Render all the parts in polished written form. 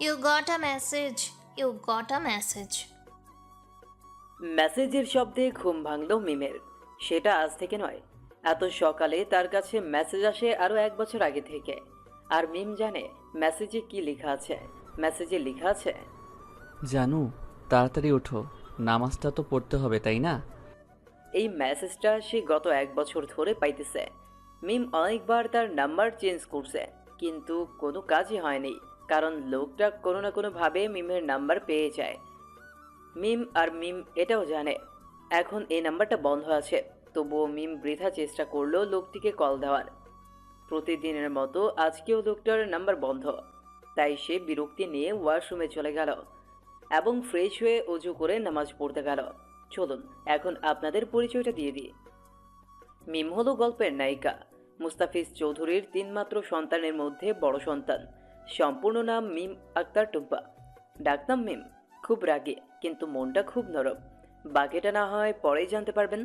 You got a message. You got a message. মেসেজের শব্দে ঘুম ভাঙল মিমের। সেটা আজ থেকে নয়, এত সকালে তার কাছে মেসেজ আসে আরও 1 বছর আগে থেকে। আর মিম জানে মেসেজে কি লেখা আছে। মেসেজে লেখা আছে, জানু, তাড়াতাড়ি ওঠো, নামাজটা তো পড়তে হবে, তাই না? এই মেসেজটা সে গত 1 বছর ধরে পাইতেছে। মিম অনেকবার তার নাম্বার চেঞ্জ করছে, কিন্তু কোনো কাজই হয়নি, কারণ লোকটা কোনো না কোনোভাবে মিমের নাম্বার পেয়ে যায়। মিম এটাও জানে এখন এই নাম্বারটা বন্ধ আছে, তবুও মিম বৃথা চেষ্টা করলো লোকটিকে কল দেওয়ার। প্রতিদিনের মতো আজকেও লোকটার নাম্বার বন্ধ, তাই সে বিরক্তি নিয়ে ওয়াশরুমে চলে গেল এবং ফ্রেশ হয়ে অজু করে নামাজ পড়তে গেল। চলুন এখন আপনাদের পরিচয়টা দিয়ে দিই। মিম হলো গল্পের নায়িকা, মুস্তাফিজ চৌধুরীর 3 মাত্র সন্তানের মধ্যে বড় সন্তান। সম্পূর্ণ নাম মিম আক্তার টুম্পা, ডাকনাম মিম। খুব রাগী, কিন্তু মনটা খুব নরম। বাকিটা না হয় পরেই জানতে পারবেন।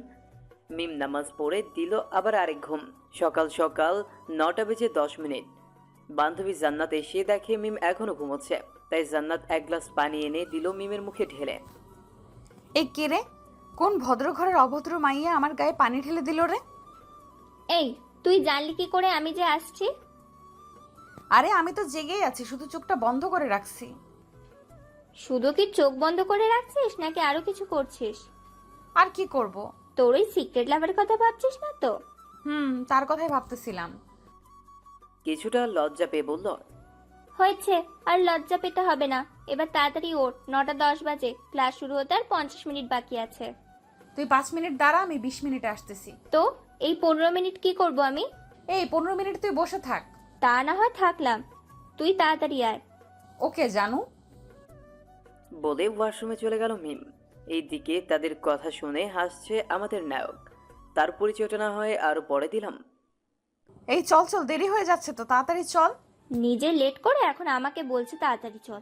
মিম নামাজ পড়ে দিল আবার আরেক ঘুম। সকাল সকাল 9টা বেজে 10 মিনিট। বান্ধবী জান্নাত এসে দেখে মিম এখনো ঘুমোচ্ছে, তাই জান্নাত 1 গ্লাস পানি এনে দিল মিমের মুখে ঢেলে। এ কে রে? কোন ভদ্র ঘরের অভদ্র মাইয়া আমার গায়ে পানি ঢেলে দিল রে? এই, তুই জানলি কি করে আমি যে আসছি? আরে আমি তো জেগেই আছি, শুধু চোখটা বন্ধ করে রাখছি। শুধু কি চোখ বন্ধ করে রাখছিস নাকি আরো কিছু করছিস? আর কি করব? তোর ওই সিক্রেট লাভের কথা ভাবছিস না তো? তার কথাই ভাবতেছিলাম। কিছুটা লজ্জা পেয়ে বলল, হয়েছে, আর লজ্জা পেতে হবে না। এবার তাড়াতাড়ি ওঠ, 9টা 10 বাজে, ক্লাস শুরু হতে আর 50 মিনিট বাকি আছে। তুই 5 মিনিট দাঁড়া, আমি 20 মিনিটে আসতেছি। তো এই 15 মিনিট কি করব আমি? এই 15 মিনিট তুই বসে থাক। তা না হয় থাকলাম, তুই তাড়াতাড়ি আয়। ওকে জানু। বলে ওয়াশরুমে চলে গেল মিম। এইদিকে তাদের কথা শুনে হাসছে আমাদের নায়ক। তার পরিচয়টা না হয় আরো পরে দিলাম। এই চল চল, দেরি হয়ে যাচ্ছে তো, তাড়াতাড়ি চল। নিজে লেট করে এখন আমাকে বলছে তাড়াতাড়ি চল।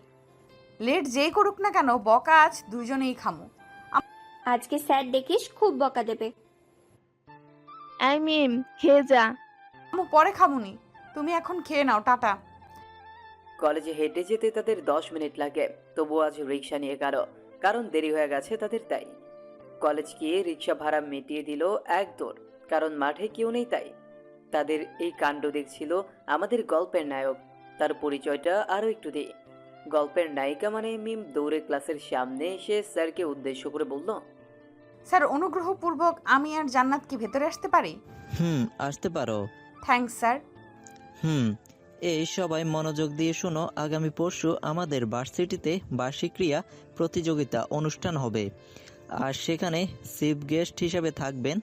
লেট যেই করুক না কেন, বকা আজ দুইজনেই খামু। আজকে স্যার দেখিস খুব বকা দেবে। এই মিম, খেয়ে যা। আমু পরে খামুনি, তুমি এখন খেয়ে নাও, টাটা। কলেজে হেঁটে যেতে তাদের 10 মিনিট লাগে, তবু আজ রিক্সা নিয়ে গেল, কারণ দেরি হয়ে গেছে তাদের। তাই কলেজ গিয়ে রিক্সা ভাড়া মিটিয়ে দিল এক দৌড়, কারণ মাঠে কেউ নেই। তাই তাদের এই কাণ্ড দেখছিল আমাদের গল্পের নায়ক। তার পরিচয়টা আরও একটু দিই। গল্পের নায়িকা মানে মিম দৌড়ে ক্লাসের সামনে এসে স্যারকে উদ্দেশ্য করে বলল, স্যার, অনুগ্রহপূর্বক আমি আর জান্নাত কি ভেতরে আসতে পারি? আসতে পারো। Thanks sir. এই সবাই মনোযোগ দিয়ে শোনো, আগামী পরশু আমাদের ভার্সিটিতে বার্ষিক ক্রীড়া প্রতিযোগিতা অনুষ্ঠান হবে, আর সেখানে চিফ গেস্ট হিসেবে থাকবেন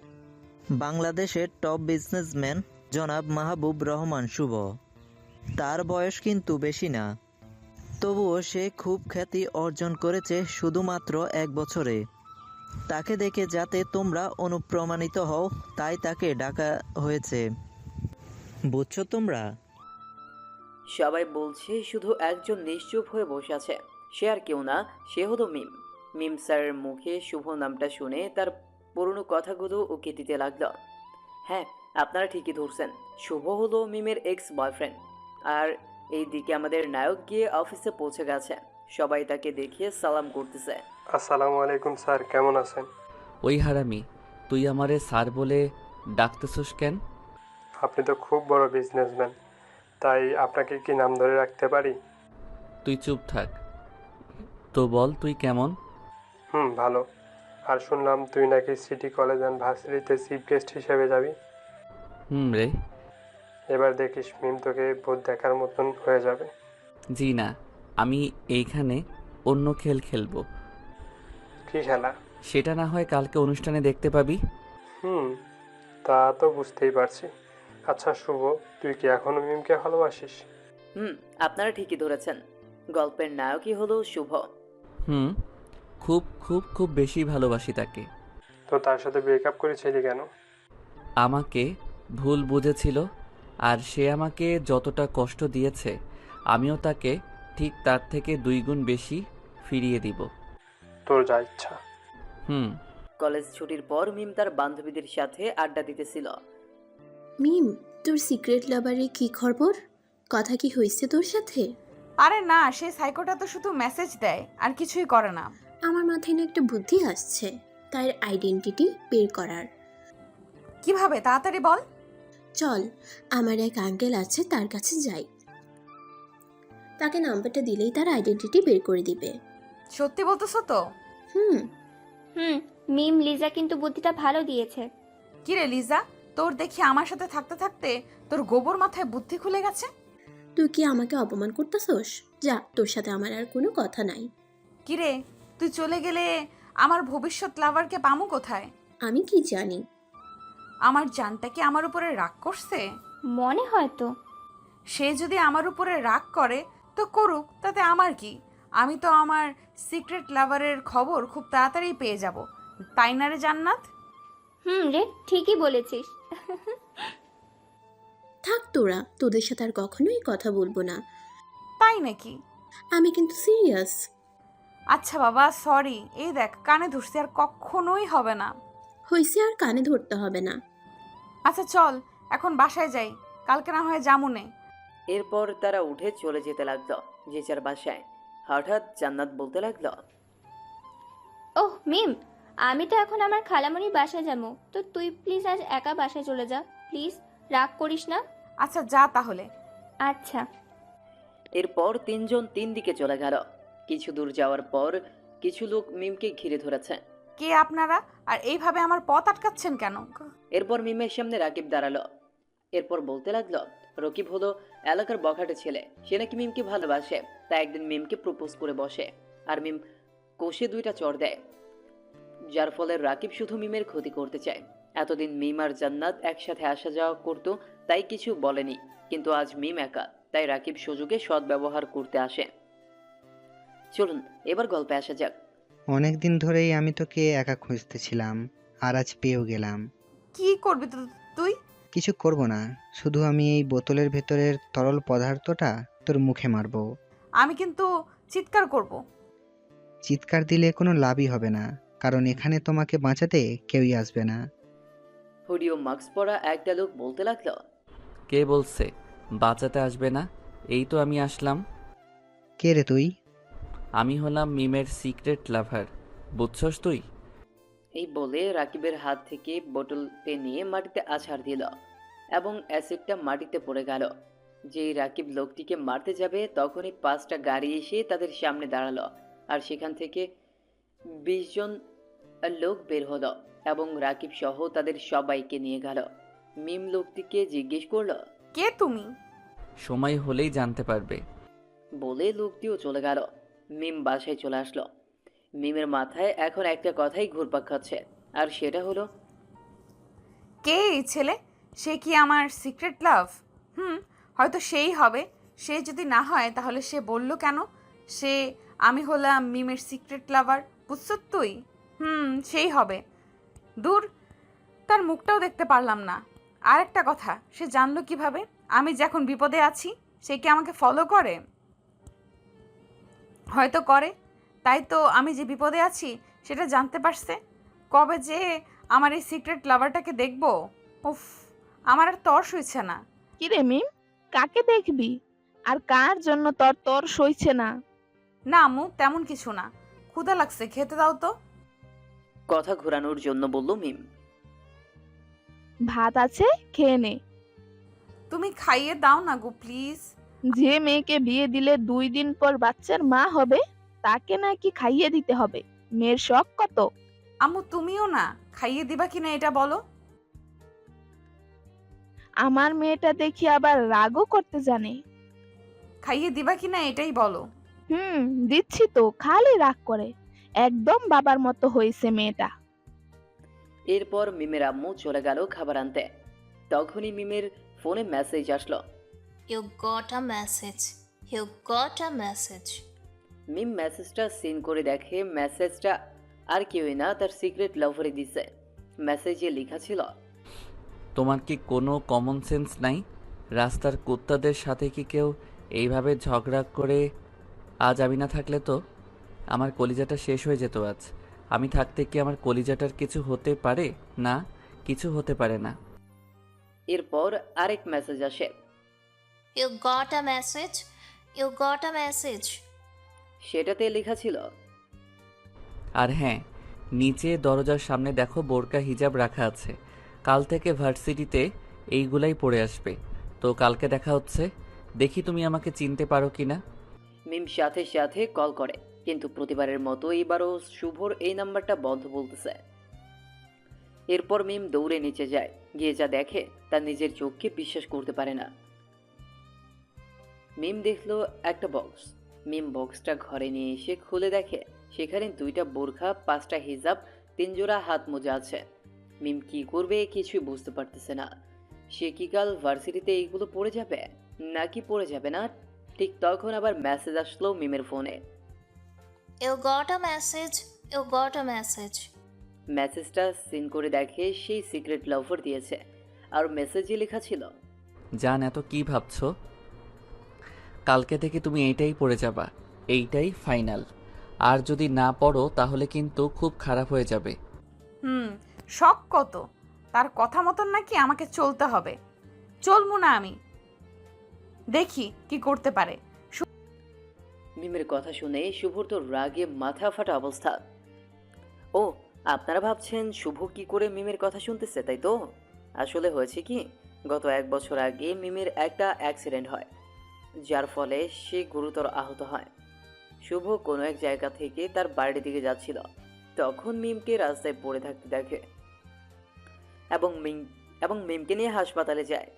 বাংলাদেশের টপ বিজনেসম্যান জনাব মাহবুব রহমান শুভ। তার বয়স কিন্তু বেশি না, তবুও সে খুব খ্যাতি অর্জন করেছে শুধুমাত্র 1 বছরে। তাকে দেখে যাতে তোমরা অনুপ্রাণিত হও, তাই তাকে ডাকা হয়েছে, বুঝছো তোমরা? সবাই বলছে, শুধু একজন নিশ্চুপ হয়ে বসে আছে। সে আর কেউ না, সে হলো মিম। মিম স্যারের মুখে শুভ নামটা শুনে তার পুরনো কথাগুলো ওকে দিতে লাগলো। হ্যাঁ, আপনারা ঠিকই ধরছেন, শুভ হলো মিমের এক্স বয়ফ্রেন্ড। আর এইদিকে আমাদের নায়ক গিয়ে অফিসে পৌঁছে গেছে। সবাই তাকে দেখিয়ে সালাম করতেছে। আসসালামু আলাইকুম স্যার, কেমন আছেন? ওই হারামি, তুই আমারে স্যার বলে ডাকতেছস কেন? আপনি তো খুব বড় বিজনেসম্যান, তাই আপনাকে কি নাম ধরে রাখতে পারি? তুই চুপ থাক। তো বল, তুই কেমন? ভালো। আর শুনলাম তুই নাকি সিটি কলেজ অ্যান্ড ভার্সিটিতে চিফ গেস্ট হিসেবে যাবি। রে। এবার দেখিস মিম তোকে ভূত দেখার মতন হয়ে যাবে। জি না, আমি এইখানে অন্য খেল খেলবো। কি খেলা? সেটা না হয় কালকে অনুষ্ঠানে দেখতে পাবি। তা তো বুঝতেই পারছি। আচ্ছা শুভ, তুই কি এখনো মিমকে ভালোবাসিস? আপনারা ঠিকই ধরেছেন, গল্পের নায়কই হলো শুভ। খুব খুব খুব বেশি ভালোবাসি তাকে। তো তার সাথে ব্রেকআপ করেছিলি কেন? আমাকে ভুল বুঝেছিল, আর সে আমাকে যতটা কষ্ট দিয়েছে আমিও তাকে ঠিক তার থেকে 2 গুণ বেশি ফিরিয়ে দিব। তোর যা ইচ্ছা। কলেজ ছুটির পর মিম তার বান্ধবীদের সাথে আড্ডা দিতেছিল। মিম, তোর সিক্রেট লাভারের কি খবর? কথা কি হয়েছে তোর সাথে? আরে না, সেই সাইকোটা তো শুধু মেসেজ দেয় আর কিছুই করে না। আমার মাথায় না একটা বুদ্ধি আসছে তার আইডেন্টিটি বের করার। কিভাবে, তাড়াতাড়ি বল। চল, আমার এক আঙ্কেল আছে, তার কাছে যাই। তাকে নাম্বারটা দিলেই তার আইডেন্টিটি বের করে দিবে। সত্যি বলতেছো তো? হুম। মিম লিজা কিন্তু বুদ্ধিটা ভালো দিয়েছে। কিরে লিজা, তোর দেখি আমার সাথে থাকতে থাকতে তোর গোবর মাথায় বুদ্ধি খুলে গেছে। তুই কি আমাকে অপমান করতেছস? যা, তোর সাথে আমার আর কোনো কথা নাই। কিরে, তুই চলে গেলে আমার ভবিষ্যৎ লাভারকে পামু কোথায়? আমি কি জানি? আমার জানটা কি আমার উপরে রাগ করছে? মনে হয় তো। সে যদি আমার উপরে রাগ করে তো করুক, তাতে আমার কি? আমি তো আমার সিক্রেট লাভারের খবর খুব তাড়াতাড়ি পেয়ে যাব, তাই না রে জান্নাত? রে, ঠিকই বলেছিস। থাক তোরা, তোদের সাথে আর কখনোই কথা বলবো না। তাই নাকি? আমি কিন্তু সিরিয়াস। আচ্ছা বাবা, সরি। এই দেখ, কানে ধরছি, আর কখনোই হবে না। হইছে, আর কানে ধরতে হবে না। আচ্ছা চল, এখন বাসায় যাই, কালকে না হয় যামুনে। এরপর তারা উঠে চলে যেতে লাগলো যে যার বাসায়। হঠাৎ জান্নাত বলতে লাগলো, ওহ মিম, আমি তো এখন আমার খালামণির বাসায় যাবো, তো তুই প্লিজ আজ একা বাসায় চলে যা, প্লিজ, রাগ করিস না। আচ্ছা যা তাহলে। আচ্ছা। এরপর তিনজন তিন দিকে চলে গেল। কিছু দূর যাওয়ার পর কিছু লোক মিমকে ঘিরে ধরেছে। কে আপনারা, আর এইভাবে আমার পথ আটকাচ্ছেন কেন? এরপর মিমের সামনে রাকিব দাঁড়ালো। এরপর বলতে লাগলো, রকিব হলো এলাকার বখাটে ছেলে, সে নাকি মিমকে ভালোবাসে, তাই একদিন মিমকে প্রপোজ করে বসে, আর মিম কষে 2টা চড় দেয়, যার ফলে রাকিব শুধু মিমের ক্ষতি করতে চায়। এতদিন মিম আর জান্নাত একসাথে আসা যাওয়া করতো, তাই কিছু বলেনি, কিন্তু আজ মিম একা, তাই রাকিব সুযোগে সদ্ব্যবহার করতে আসে। চলুন এবার গল্পে আসা যাক। অনেকদিন ধরেই আমি তোকে একা খুঁজতেছিলাম, আর আজ পেয়েও গেলাম। কি করবি তুই? কিছু করব না, শুধু আমি এই বোতলের ভেতরের তরল পদার্থটা তোর মুখে মারবো। আমি কিন্তু চিৎকার করব। চিৎকার দিলে কোনো লাভই হবে না, কারণ এখানে তোমাকে বাঁচাতে কেউই আসবে না। হুডি ও মাস্ক পরা একটা লোক বলতে লাগলো, কে বলছে বাঁচাতে আসবে না? এই তো আমি আসলাম। কে রে তুই? আমি হলাম মিমের সিক্রেট লাভার, বুঝছস তুই? এই বলে রাকিবের হাত থেকে বোতলতে নিয়ে মাটিতে আছাড় দিল এবং অ্যাসিডটা মাটিতে পড়ে গেল। যেই রাকিব লোকটিকে মারতে যাবে তখনই 5টা গাড়ি এসে তাদের সামনে দাঁড়ালো, আর সেখান থেকে 20 জন লোক বের হলো এবং রাকিব সহ তাদের সবাইকে নিয়ে গেল। মিম লোকটিকে জিজ্ঞেস করলো, কে তুমি? সময় হলেই জানতে পারবে। বলে লোকটিও চলে গেল। মিম বাসায় চলে আসলো। মিমের মাথায় এখন একটা কথাই ঘুরপাক খাচ্ছে, আর সেটা হলো, কে এই ছেলে? সে কি আমার সিক্রেট লাভ? হয়তো সেই হবে। সে যদি না হয় তাহলে সে বলল কেন আমি হলাম মিমের সিক্রেট লাভার? বুঝছ তুই? সেই হবে। দূর, তার মুখটাও দেখতে পারলাম না। আর একটা কথা, সে জানলো কিভাবে আমি যে এখন বিপদে আছি? সে কি আমাকে ফলো করে? হয়তো করে, তাই তো আমি যে বিপদে আছি সেটা জানতে পারছে। কবে যে আমার এই সিক্রেট লাভারটাকে দেখবো, উফ, আমার আর তর সইছে না। কিরে মিম, কাকে দেখবি? আর কার জন্য তোর তোর সইছে না? না আম্মু, তেমন কিছু না। ক্ষুধা লাগছে, খেতে দাও তো। কথা ঘোরানোর জন্য বলল মিম। ভাত আছে, খেয়ে নে। তুমি খাইয়ে দাও না গো প্লিজ। যে মেয়েকে বিয়ে দিলে 2 দিন পর বাচ্চার মা হবে, তাকে নাকি খাইয়ে দিতে হবে? মেয়ের শখ কত? আম্মু তুমিও না, খাইয়ে দিবা কিনা এটা বলো। আমার মেয়েটা দেখি আবার রাগও করতে জানে। খাইয়ে দিবা কিনা এটাই বলো। দিচ্ছি তো, খালি রাগ করে। একদম বাবার মতো হয়েছে মেয়েটা। এরপর মিমের আম্মু চলে গেল খাবার আনতে। তখনই মিমের ফোনে মেসেজ আসলো। You got a message. You got a message. মিম মেসেজটা সিন করে দেখে মেসেজটা আর কেউই না, তার সিক্রেট লাভারই দিছে। মেসেজে লেখা ছিল, তোমার কি কোনো কমন সেন্স নাই? রাস্তার কুত্তাদের সাথে কি কেউ এইভাবে ঝগড়া করে? আজ আমি না থাকলে তো আমার কলিজাটা শেষ হয়ে যেত আজ। আমি থাকতে কি আমার কলিজাটার কিছু হতে পারে? না, কিছু হতে পারে না। এরপর আরেক মেসেজ আসে। You got a message. You got a message. সেটাতে লেখা ছিল, আর হ্যাঁ, নিচে দরজার সামনে দেখো বোরকা হিজাব রাখা আছে। কাল থেকে ভার্সিটিতে এইগুলাই পরে আসবে। তো কালকে দেখা হচ্ছে, দেখি তুমি আমাকে চিনতে পারো কি না। মিম সাথে সাথে কল করে, কিন্তু প্রতিবারের মতো এবারও শুভর এই নাম্বারটা বন্ধ বলতেছে। এরপর মিম দৌড়ে নিচে যায়, গিয়ে যা দেখে তার নিজের চোখকে বিশ্বাস করতে পারে না। মিম দেখলো একটা বক্স। মিম বক্সটা ঘরে নিয়ে এসে খুলে দেখে সেখানে 2টা বোরখা, 5টা হিজাব, 3 জোড়া হাত মোজা আছে। মিম কি করবে কিছুই বুঝতে পারতেছে না। সে কি কাল ভার্সিটিতে এইগুলো পড়ে যাবে নাকি পড়ে যাবে না? ঠিক তখন আবার মেসেজ আসলো মিমের ফোনে। You got a message. You got a message. মেসেজটা সিন করে দেখে সেই সিক্রেট লাভার দিয়েছে, আর মেসেজে লেখা ছিল, জান এত কি ভাবছো? কালকে থেকে তুমি এইটাই পড়ে যাবা, এইটাই ফাইনাল। আর যদি না পড়ো তাহলে কিন্তু খুব খারাপ হয়ে যাবে। শখ কত, তার কথা মতন নাকি আমাকে চলতে হবে? চলবো না আমি, দেখি কি করতে পারে। মিমের কথা শুনে শুভর তো রাগে মাথা ফাটা অবস্থা। ও, আপনারা ভাবছেন শুভ কি করে মিমের কথা শুনতেছে, তাই তো? আসলে হয়েছে কি, গত 1 বছর আগে মিমের একটা অ্যাক্সিডেন্ট হয়, যার ফলে সে গুরুতর আহত হয়। শুভ কোনো এক জায়গা থেকে তার বাড়ির দিকে যাচ্ছিল, তখন মিমকে রাস্তায় পড়ে থাকতে দেখে এবং মিমকে নিয়ে হাসপাতালে যায়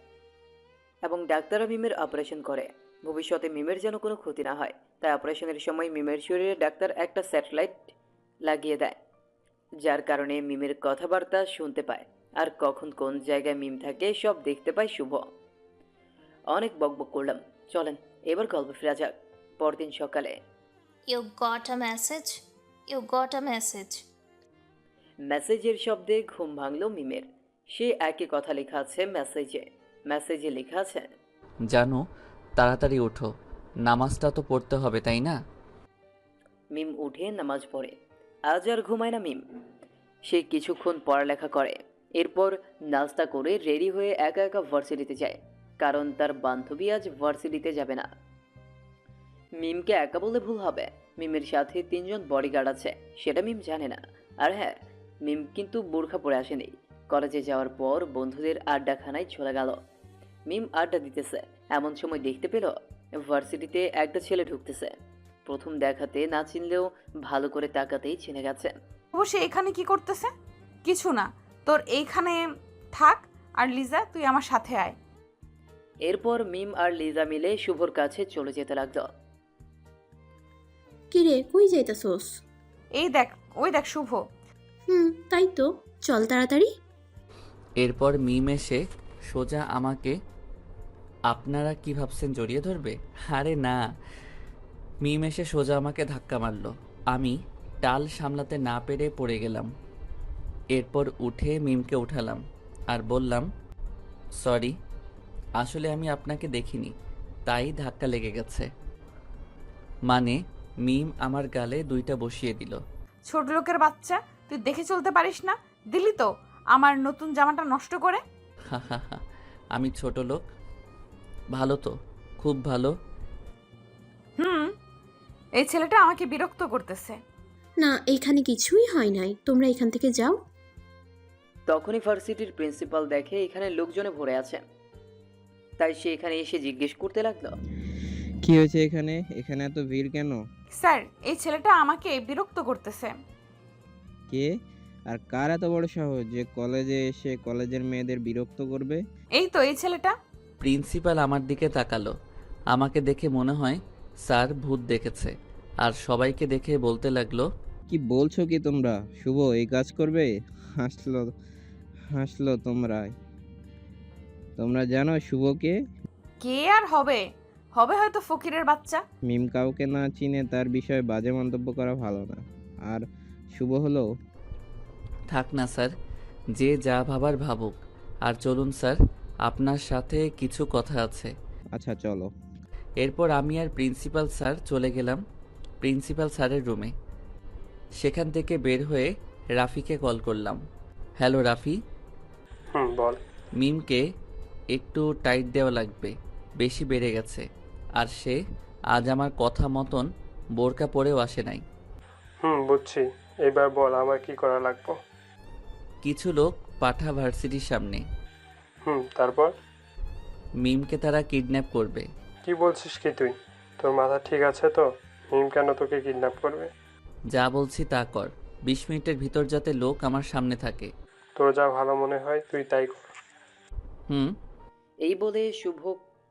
এবং ডাক্তাররা মিমের অপারেশন করে। ভবিষ্যতে মিমের যেন কোনো ক্ষতি না হয়, তাই অপারেশনের সময় মিমের শরীরে ডাক্তার একটা স্যাটেলাইট লাগিয়ে দেয়, যার কারণে মিমের কথাবার্তা শুনতে পায়, আর কখন কোন জায়গায় মিম থাকে সব দেখতে পায় শুভ। অনেক বকবক করলাম, চলেন এবার গল্প ফেরা যাক। পরদিন সকালে। You got a message. You got a message. মেসেজের শব্দে ঘুম ভাঙল মিমের। সে একই কথা লেখা আছে মেসেজে লেখা আছে, জানো, তাড়াতাড়ি ওঠো, নামাজটা তো পড়তে হবে, তাই না? মিম উঠে নামাজ পড়ে। আজ আর ঘুমায় না মিম। সে কিছুক্ষণ পড়ালেখা করে, এরপর নাস্তা করে রেডি হয়ে একা একা ভার্সিটিতে যায়, কারণ তার বান্ধবী আজ ভার্সিটিতে যাবে না। মিমকে একা বলে ভুল হবে, মিমের সাথে 3 জন বডিগার্ড আছে, সেটা মিম জানে না। আর হ্যাঁ, মিম কিন্তু বোরখা পরে আসেনি। কলেজে যাওয়ার পর বন্ধুদের আড্ডাখানায় চলে গেল। মিম আড্ডা দিতেছে, এমন সময় দেখতে পেল ভার্সিটিতে একটা ছেলে ঢুকতেছে। প্রথম দেখাতে না চিনলেও ভালো করে তাকাতেই চিনে গেছে। সে এখানে কি করতেছে? কিছু না, তোর এইখানে থাক, আর লিজা তুই আমার সাথে আয়। এরপর মিম আর লিজা মিলে শুভর কাছে চলে যেতে লাগলো। কিরে, কই যাইতাছোস? এই দেখ, ওই দেখ শুভ। তাই তো, চল তাড়াতাড়ি। এরপর মিম এসে সোজা আমাকে, আপনারা কি ভাবছেন জড়িয়ে ধরবে? আরে না, মিম এসে সোজা আমাকে ধাক্কা মারল। আমি টাল সামলাতে না পেরে পড়ে গেলাম। এরপর উঠে মিমকে উঠালাম আর বললাম, সরি, আসলে আমি আপনাকে দেখিনি, তাই ধাক্কা লেগে গেছে। মানে মিম আমার গালে 2টা বসিয়ে দিল। ছোট লোকের বাচ্চা, তুই দেখে চলতে পারিস না? দিলি তো আমার নতুন জামাটা নষ্ট করে। আমি ছোট লোক? ভালো তো, খুব ভালো। এই ছেলেটা আমাকে বিরক্ত করতেছে। না, এইখানে কিছুই হয় নাই, তোমরা এখান থেকে যাও। তখনই ভার্সিটির প্রিন্সিপাল দেখে এখানে লোকজনে ভরে আছে, তাই সে এখানে এসে জিজ্ঞেস করতে লাগলো, কি হয়েছে এখানে? এখানে এত ভিড় কেন? স্যার, এই ছেলেটা আমাকে বিরক্ত করতেছে। কে আর কার এত বড় সাহস যে কলেজে এসে কলেজের মেয়েদের বিরক্ত করবে? এই তো এই ছেলেটা। প্রিন্সিপাল আমার দিকে তাকালো। আমাকে দেখে মনে হয় স্যার ভূত দেখেছে, আর সবাইকে দেখে বলতে লাগলো, কি বলছো কি তোমরা? শুভ এই কাজ করবে? হাসলো তোমরা জানো শুভকে? কে আর হবে হয়তো ফকিরের বাচ্চা। মিম কাউকে না চিনে তার বিষয়ে বাজে মন্তব্য করা ভালো না। আর শুভ হলো। থাক না স্যার, যে যা ভাবার ভাবুক। আর চলুন স্যার, আপনার সাথে কিছু কথা আছে। আচ্ছা চলো। এরপর আমি আর প্রিন্সিপাল স্যার চলে গেলাম প্রিন্সিপাল স্যারের রুমে। সেখান থেকে বের হয়ে রাফিকে কল করলাম। হ্যালো রাফি। বল। মিমকে একটু টাইট দেওয়া লাগবে, বেশি বেড়ে গেছে, আর সে আজ আমার কথা মতন বোরকা পরেও আসে নাই। বুঝছি। এবার বল আমার কি করা লাগবে? কিছু লোক পাঠা ভার্সিটির সামনে। তারপর? মিমকে তারা কিডন্যাপ করবে। কি বলছিস কি তুই? তোর মাথা ঠিক আছে তো? মিম কেন তোকে কিডন্যাপ করবে? যা বলছি তা কর। 20 মিনিটের ভিতর যাতে লোক আমার সামনে থাকে। তোর যা ভালো মনে হয় তুই তাই কর। হুম। এই বলে শুভ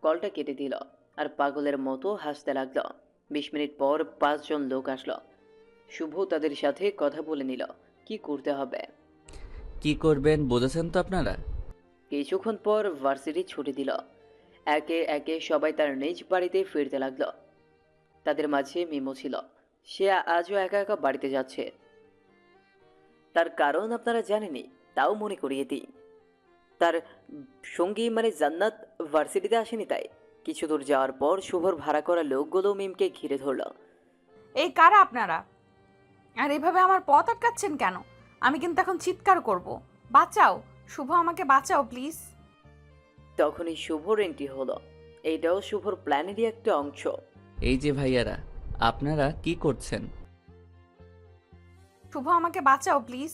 কলটা কেটে দিল আর পাগলের মতো হাসতে লাগলো। 20 মিনিট পর 5 জন লোক আসলো। শুভ তাদের সাথে কথা বলে নিল কি করতে হবে। কি করবেন বুঝেছেন তো আপনারা? কিছুক্ষণ পর ভার্সিটি ছুটি দিল। একে একে সবাই তার নিজ বাড়িতে ফিরতে লাগলো। তাদের মাঝে মিমো ছিল। সে আজও একা একা বাড়িতে যাচ্ছে। তার কারণ আপনারা জানেনই, তাও মনে করিয়ে দিই। তার সঙ্গী মানে জান্নাত ভার্সিটিতে আসেনি, তাই কিছু দূর যাওয়ার পর শুভর ভাড়া করা লোকগুলো মিমকে ঘিরে ধরল। এই কারা আপনারা? আর এভাবে আমার পথ আটকাচ্ছেন কেন? আমি কিন্তু এখন চিৎকার করব। বাঁচাও শুভ, আমাকে বাঁচাও প্লিজ। তখনই শুভর এন্ট্রি হলো। এইটাও শুভর প্ল্যানেরই একটা অংশ। এই যে ভাইয়ারা, আপনারা কি করছেন? শুভ আমাকে বাঁচাও প্লিজ।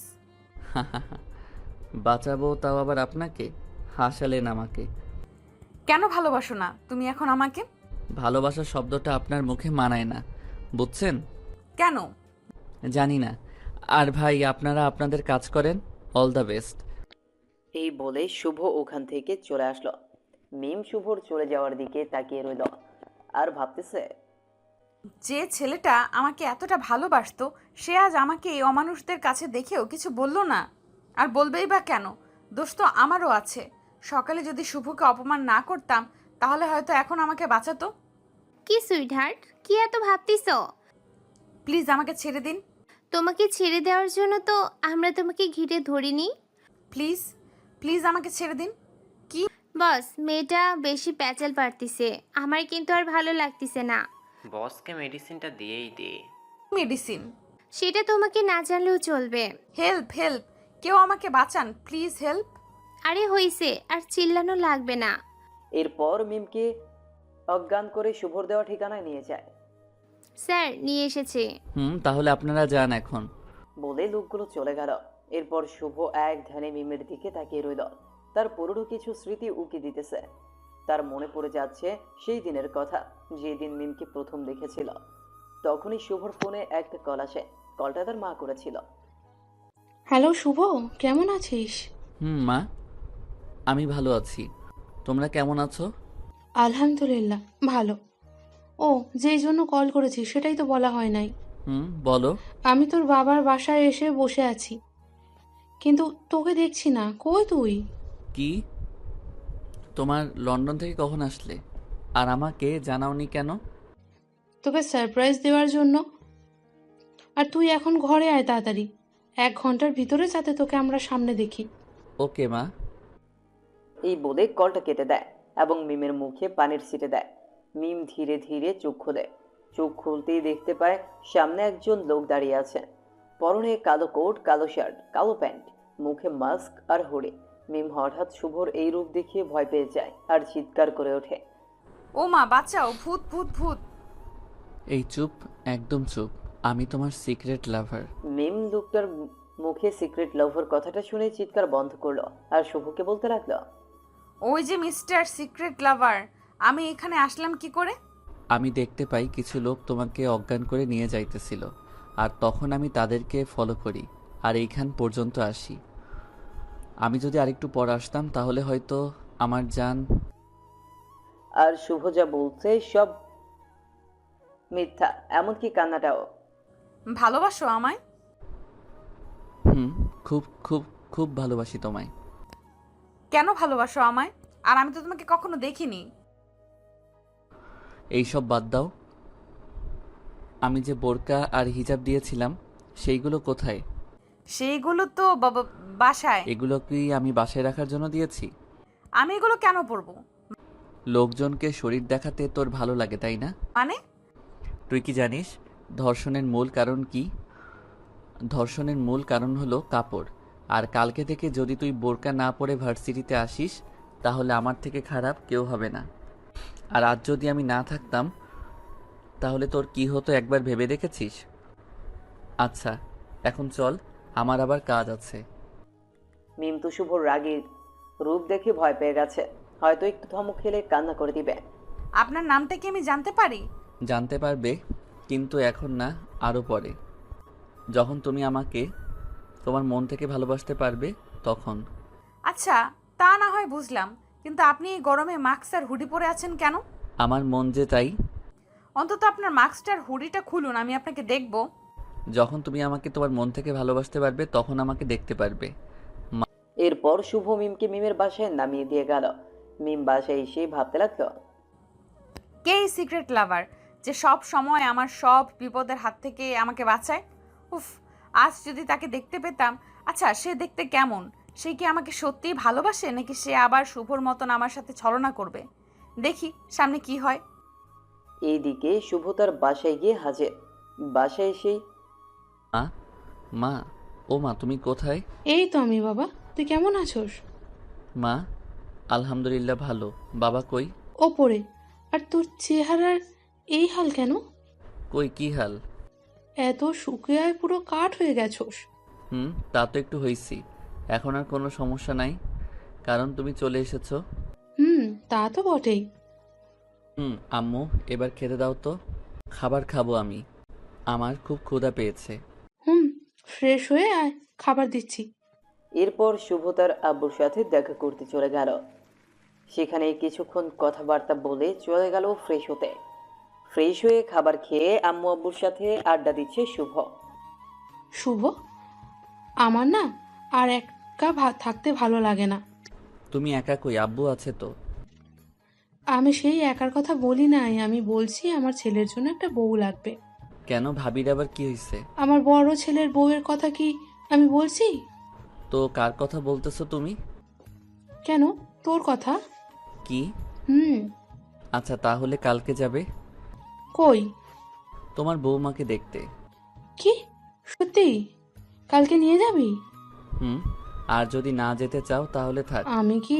বাঁচাবো তাও আবার আপনাকে? হাসালেন আমাকে। কেন ভালোবাসো না তুমি এখন আমাকে? ভালোবাসা শব্দটা আপনার মুখে মানায় না, বুঝছেন? কেন? জানি না। আর ভাই, আপনারা আপনাদের কাজ করেন। All the best. এই বলে শুভ ওখান থেকে চলে আসলো। মিম শুভর চলে যাওয়ার দিকে তাকিয়ে রইল আর ভাবতেছে, যে ছেলেটা আমাকে এতটা ভালোবাসতো সে আজ আমাকে এই অমানুষদের কাছে দেখেও কিছু বলল না। আর বলবেই বা কেন? দোষ তো আমারও আছে। সকালে যদি শুভকে অপমান না করতাম তাহলে হয়তো এখন আমাকে বাঁচাতো। কি সুইটহার্ট, কি এত ভাবতিস? প্লিজ আমাকে ছেড়ে দিন। তোমাকে ছেড়ে দেওয়ার জন্য তো আমরা তোমাকে ঘিরে ধরিনি। প্লিজ প্লিজ আমাকে ছেড়ে দিন। কি বস, মেয়েটা বেশি প্যাচাল পারতিছে। আমার কিন্তু আর ভালো লাগতিছে না। বসকে মেডিসিনটা দিয়েই দে। মেডিসিন? সেটা তোমাকে না জানলেও চলবে। হেল্প হেল্প, কেউ আমাকে বাঁচান প্লিজ, হেল্প। আরে হইছে, আর চিল্লানো লাগবে না। এরপর মিমকে অজ্ঞান করে শুভর দেওয়া ঠিকানায় নিয়ে যায়। স্যার নিয়ে এসেছে। তাহলে আপনারা যান এখন। বলে লোকগুলো চলে গেল। এরপর শুভ এক ধ্যানে মিমের দিকে তাকিয়ে রইল। তার পুরনো কিছু স্মৃতি উকি দিতেছে। তার মনে পড়ে যাচ্ছে সেই দিনের কথা, যেদিন মিমকে প্রথম দেখেছিল। তখনই শুভর ফোনে একটা কল আসে। কলটা তার মা করেছিল। হ্যালো শুভ, কেমন আছিস? মা, আমি ভালো আছি। তোমরা কেমন আছো? আলহামদুলিল্লাহ ভালো। ও, যেই জন্য কল করেছি সেটাই তো বলা হয় নাই। বলো। আমি তোর বাবার বাসায় এসে বসে আছি, কিন্তু তোকে দেখছি না। কই তুই? কি? তোমার লন্ডন থেকে কখন আসলে? আর আমাকে জানাওনি কেন? তোকে সারপ্রাইজ দেওয়ার জন্য। আর তুই এখন ঘরে আয় তাড়াতাড়ি, 1 ঘন্টার ভিতরে যাতে তোকে আমরা সামনে দেখি। ওকে মা। এই বলে কলটা কেটে দেয় এবং মিমের মুখে পানির ছিটে দেয়। মিম ধীরে ধীরে চোখ খোলে। চোখ খুলতেই দেখতে পায় সামনে একজন লোক দাঁড়িয়ে আছে। পরনে কালো কোট, কালো শার্ট, কালো প্যান্ট, মুখে মাস্ক আর হুডি। মিম হঠাৎ শুভর এই রূপ দেখিয়ে ভয় পেয়ে যায় আর চিৎকার করে ওঠে, ও মা বাঁচাও, ভূত ভূত ভূত। এই চুপ, একদম চুপ। আমি তোমার সিক্রেট লাভার। মিম লোকটার মুখে সিক্রেট লাভার কথাটা শুনে চিৎকার বন্ধ করলো আর শুভকে বলতে লাগলো, ওই যে মিস্টার সিক্রেট লাভার, আমি এখানে আসলাম কি করে? আমি দেখতে পাই কিছু লোক তোমাকে অজ্ঞান করে নিয়ে যাইতেছিল, আর তখন আমি তাদেরকে ফলো করি আর এইখান পর্যন্ত আসি। আমি যদি আরেকটু পর আসতাম তাহলে হয়তো আমার জান। আর শুভ যা বলছে সব মিথ্যা, এমনকি কান্নাটাও। ভালোবাসো আমায়? খুব খুব খুব ভালোবাসি তোমায়। কেন ভালোবাসো আমায়? আর আমি তো তোমাকে কখনো দেখিনি। এইসব বাদ দাও। আমি যে বোরকা আর হিজাব দিয়েছিলাম সেইগুলো কোথায়? সেইগুলো তো বাসায়। এগুলো কি আমি বাসায় রাখার জন্য দিয়েছি? আমি এগুলো কেন পরবো? লোকজনকে শরীর দেখাতে তোর ভালো লাগে, তাই না? মানে? তুই কি জানিস ধর্ষণের মূল কারণ কি? ধর্ষণের মূল কারণ হলো কাপড়। আর কালকে থেকে যদি তুই বোরকা না পরে ভার্সিটিতে আসিস তাহলে আমার থেকে খারাপ কেউ হবে না। আর আজ যদি আমি না থাকতাম তাহলে তোর কি হতো একবার ভেবে দেখেছিস? আচ্ছা, এখন চল, আমার আবার কাজ আছে। মিম তো শুভর রাগীর রূপ দেখে ভয় পেয়ে গেছে, হয়তো একটু ধমক খেলে কান্না করে দিবে। আপনার নামটা কি আমি জানতে পারি? জানতে পারবে, কিন্তু এখন না, আরও পরে, যখন তুমি আমাকে তোমার মন থেকে ভালোবাসতে পারবে তখন। আচ্ছা, তা না হয় বুঝলাম, কিন্তু আপনি এই গরমে মাস্ক আর হুডি পরে আছেন কেন? আমার মন যে তাই। অন্তত আপনার মাস্কটা আর হুডিটা খুলুন, আমি আপনাকে দেখব। যখন তুমি আমাকে তোমার মন থেকে ভালোবাসতে পারবে তখন আমাকে দেখতে পারবে। এরপর শুভ মিমকে মিমের বাসায় নামিয়ে দিয়ে গেল। মিম বাসায় এসে ভাবতে লাগলো, কে এই সিক্রেট লাভার যে সব সময় আমার সব বিপদের হাত থেকে আমাকে বাঁচায়? উফ, আজ যদি তাকে দেখতে পেতাম। আচ্ছা, সে দেখতে কেমন? সে কি আমাকে সত্যিই ভালোবাসে, নাকি সে আবার শুভর মতন আমার সাথে ছলনা করবে? দেখি সামনে কি হয়। এইদিকে শুভ তার বাসায় গিয়ে হাজির। বাসায় এসেই, মা, ও মা, তুমি কোথায়? এই তো আমি, বাবা। তুই কেমন আছোস? মা, আলহামদুলিল্লাহ ভালো। বাবা কই? ওপরে। আর তোর চেহারার এই হাল কেন? কই, কি হাল? এত শুকিয়ে পুরো কাঠ হয়ে গেছোস। তা তো একটু হয়েছি, এখন আর কোনো সমস্যা নাই, কারণ তুমি চলে এসেছো। তা তো বটেই। আম্মু, এবার খেতে দাও তো। খাবার খাবো আমি, আমার খুব ক্ষুধা পেয়েছে। ফ্রেশ হয়ে আয়, খাবার দিচ্ছি। এরপর শুভ তার আব্বুর সাথে দেখা করতে চলে গেল। সেখানে কিছুক্ষণ কথাবার্তা বলে চলে গেল ফ্রেশ হতে। ফ্রেশ হয়ে খাবার খেয়ে আম্মু আব্বুর সাথে আড্ডা দিচ্ছে শুভ। শুভ, আমার না আর একা থাকতে ভালো লাগে না। তুমি একা কই? আব্বু আছে তো। আমি সেই একার কথা বলি নাই, আমি বলছি আমার ছেলের জন্য একটা বউ লাগবে। কেন, ভাবির আবার কি হয়েছে? আমার বড় ছেলের বউয়ের কথা কি আমি বলছি? তো কার কথা বলতেছো তুমি? কেন, তোর কথা। কি? আচ্ছা, তাহলে কালকে যাবে? কই? তোমার বৌমাকে দেখতে। কি, সত্যি? কালকে নিয়ে যাবি? আর যদি না যেতে চাও তাহলে থাক। আমি কি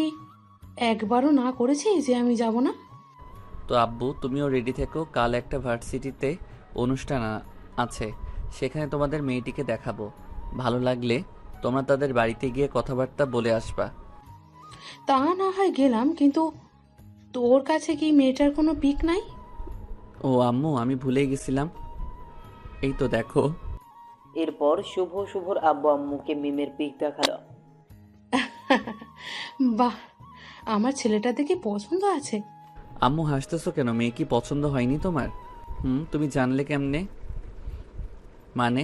একবারও না করেছি যে আমি যাব না? তো আব্বু, তুমিও রেডি থেকো, কাল একটা ভার্সিটিতে অনুষ্ঠান আছে, সেখানে তোমাদের মেয়েটিকে দেখাবো। ভালো লাগলে তোমরা তাদের বাড়িতে গিয়ে কথাবার্তা বলে আসবা। তা না হয় গেলাম, কিন্তু তোর কাছে কি মেয়েটার কোনো পিক নাই? ও আম্মু, আমি ভুলেই গেছিলাম, এই তো দেখো। এরপর শুভর আব্বু আম্মুকে মিমের পিক দেখালো। বাহ, আমার ছেলেটা দেখে পছন্দ আছে। আম্মু হাসতেছো কেন? মেয়ে কি পছন্দ হয়নি তোমার? তুমি জানলে কেমনে? মানে?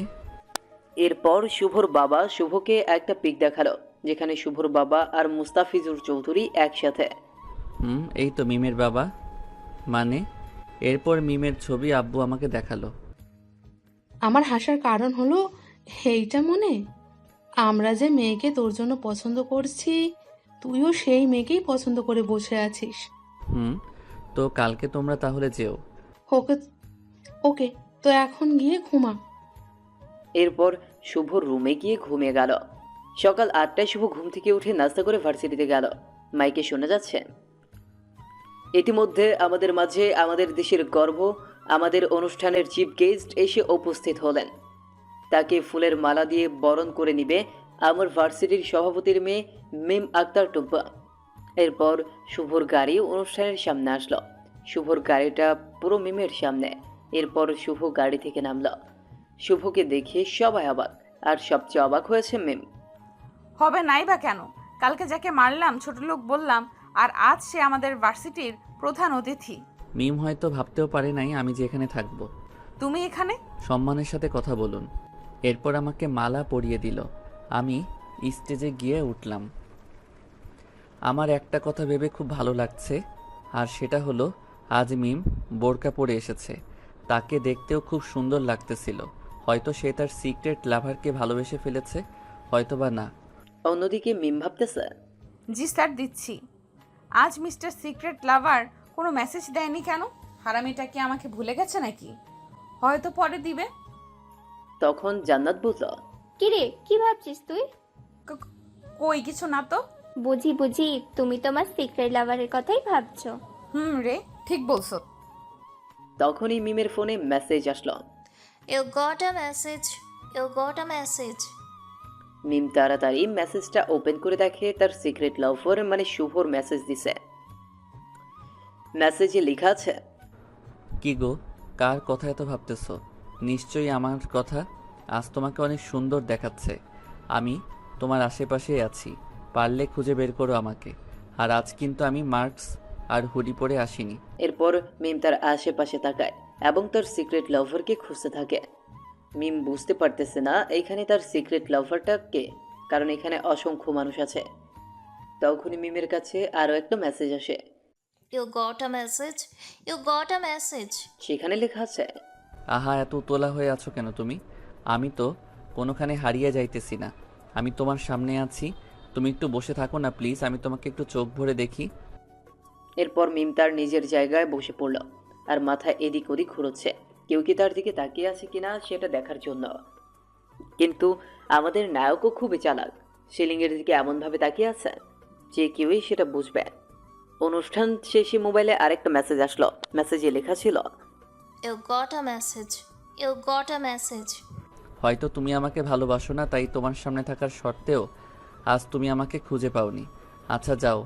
এরপর শুভর বাবা শুভকে একটা পিক দেখালো, যেখানে শুভর বাবা আর মুস্তাফিজুর চৌধুরী একসাথে। এই তো মিমের বাবা। মানে? এরপর মিমের ছবি আব্বু আমাকে দেখালো। আমার হাসার কারণ হলো এইটা মনে, আমরা যে মেয়েকে তোর জন্য পছন্দ করছি, তুইও সেই মেয়েকেই পছন্দ করে বসে আছিস। তো কালকে তোমরা তাহলে যেও। ওকে ওকে, তো এখন গিয়ে ঘুমা। এরপর শুভর রুমে গিয়ে ঘুমিয়ে গেল। সকাল 8টায় শুভ ঘুম থেকে উঠে নাস্তা করে ভার্সিটিতে গেল। মাইকে শোনা যাচ্ছে, ইতিমধ্যে আমাদের মাঝে আমাদের দেশের গর্ব, আমাদের অনুষ্ঠানের চিফ গেস্ট এসে উপস্থিত হলেন। তাকে ফুলের মালা দিয়ে বরণ করে নিবে আমার ভার্সিটির সভাপতির মেয়ে মিম আক্তার টুব্বা। এরপর শুভর গাড়ি অনুষ্ঠানের সামনে আসলো। শুভর গাড়িটা পুরো মিমের সামনে। এরপর শুভ গাড়ি থেকে নামলো। শুভকে দেখে সবাই অবাক, আর সবচেয়ে অবাক হয়েছে মিম। হবে নাই বা কেন? কালকে যাকে মারলাম, ছোট লোক বললাম, আর আজ সে আমাদের ভার্সিটির প্রধান অতিথি। মিম হয়তো ভাবতেও পারে নাই আমি যে এখানে থাকবো। তুমি এখানে? সম্মানের সাথে কথা বলুন। এরপর আমাকে মালা পরিয়ে দিল। আমি স্টেজে গিয়ে উঠলাম। আমার একটা কথা ভেবে খুব ভালো লাগছে, আর সেটা হলো আজ মিম বোরকা পরে এসেছে। তাকে দেখতেও খুব সুন্দর লাগতেছিল। হয়তো সে তার সিক্রেট লাভারকে ভালোবেসে ফেলেছে, হয়তো বা না। অন্যদিকে মিম ভাবতেছে, জি স্যার, দিচ্ছি। আজ মিস্টার সিক্রেট লাভার কোনো মেসেজ দেয়নি কেন? হারামিটা কি আমাকে ভুলে গেছে নাকি? হয়তো পরে দিবে। তখন জান্নাত বলল, কিরে, কি ভাবছিস তুই? কই কিছু না তো। বুঝি তুমি তোমার সিক্রেট লাভারের কথাই ভাবছো। রে, ঠিক বলছো। তখনই মিমের ফোনে মেসেজ আসলো। You got a message. You got a message. মিম তাড়াতাড়ি মেসেজটা ওপেন করে দেখে তার সিক্রেট লাভার মানে শুভর মেসেজ দিছে। মেসেজে লেখা আছে, কি গো, কার কথা এত ভাবতেছো? নিশ্চয়ই আমার কথা। আজ তোমাকে অনেক সুন্দর দেখাচ্ছে। আমি তোমার আশেপাশেই আছি, পারলে খুঁজে বের করো আমাকে। আর আজ কিন্তু আমি মার্কস আর হুডি পরে আসিনি। এরপর মিম তার আশেপাশে তাকায় এবং তার সিক্রেট লাভারকে খুঁজতে থাকে। মিম বুঝতে পারতেছে না এইখানে তার সিক্রেট লাভারটা কে, কারণ এখানে অসংখ্য মানুষ আছে। তখনই মিমের কাছে আরও একটা মেসেজ আসে। You got a message. You got a message. সেখানে লেখা আছে, আহা, এত উতলা হয়ে আছো কেন তুমি? আমি তো কোনোখানে হারিয়ে যাইতেছি না, আমি তোমার সামনে আছি। তুমি একটু বসে থাকো না প্লিজ, আমি তোমাকে একটু চোখ ভরে দেখি। এরপর মিম তার নিজের জায়গায় বসে পড়ল আর মাথা এদিক ওদিক ঘুরোচ্ছে, কেউ কি তার দিকে তাকিয়ে আছে কিনা সেটা দেখার জন্য। কিন্তু আমাদের নায়কও খুবই চালাক, সিলিংয়ের দিকে এমনভাবে তাকিয়ে আছে যে কেউই সেটা বুঝবে। অনুষ্ঠান শেষে মোবাইলে আরেকটা মেসেজ আসলো। মেসেজে লেখা ছিল, You got a message. You got a message. হয়তো তুমি আমাকে ভালোবাসো না, তাই তোমার সামনে থাকার সত্ত্বেও আজ তুমি আমাকে খুঁজে পাওনি। আচ্ছা যাও,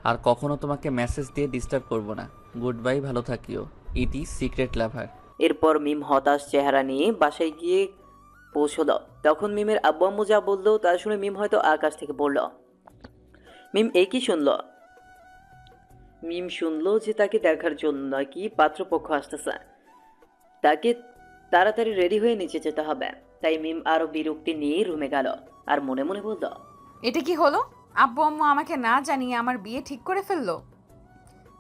আর কখনো তোমাকে মেসেজ দিয়ে ডিস্টার্ব করবো না। গুড বাই, ভালো থাকিও। ইটি সিক্রেট লাভার। এরপর মিম হতাশ চেহারা নিয়ে বাসায় গিয়ে পৌঁছলো। তখন মিমের আব্বু আম্মু যা বললো তা শুনে মিম হয়তো আকাশ থেকে পড়ল। মিম একই শুনলো। মিম শুনলো যে তাকে দেখার জন্য নাকি পাত্রপক্ষ আসতেছে, তাকে তাড়াতাড়ি রেডি হয়ে নিচে যেতে হবে। তাই মিম আরো বিরক্তি নিয়ে রুমে গেল আর মনে মনে বলল, এটা কি হলো? আব্বু আম্মু আমাকে না জানিয়ে আমার বিয়ে ঠিক করে ফেললো।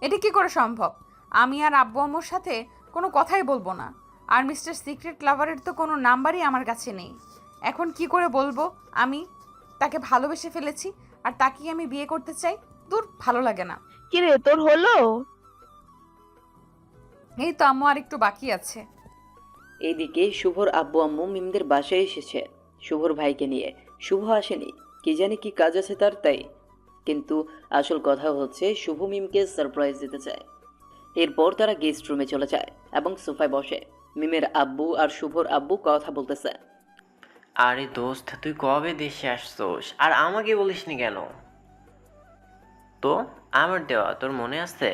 এটা কি করে সম্ভব? আমি আর আব্বু আম্মুর সাথে কোনো কথাই বলবো না। আর মিস্টার সিক্রেট লাভারের তো কোনো নাম্বারই আমার কাছে নেই। এখন কি করে বলবো আমি তাকে ভালোবেসে ফেলেছি আর তাকেই আমি বিয়ে করতে চাই? দূর, ভালো লাগে না। কিরে, তোর হলো? এই তো আম্মু, আর একটু বাকি আছে। এদিকে শুভর আব্বু আম্মু মিমদের বাসায় এসেছে শুভর ভাইকে নিয়ে। শুভ আসেনি, কি জানি কি কাজ আছে তার, তাই। কিন্তু আসল কথা হচ্ছে শুভ মিমকে সারপ্রাইজ দিতে চায়। এরপর তারা গেস্ট রুমে চলে যায় এবং সোফায় বসে। মিমের আব্বু আর শুভর আব্বু কথা বলতেছে। আরে দোস্ত, তুই কবে দেশে আসছোস আর আমাকে বলিসনি কেন? তো আমার দেওয়া তোর মনে আছে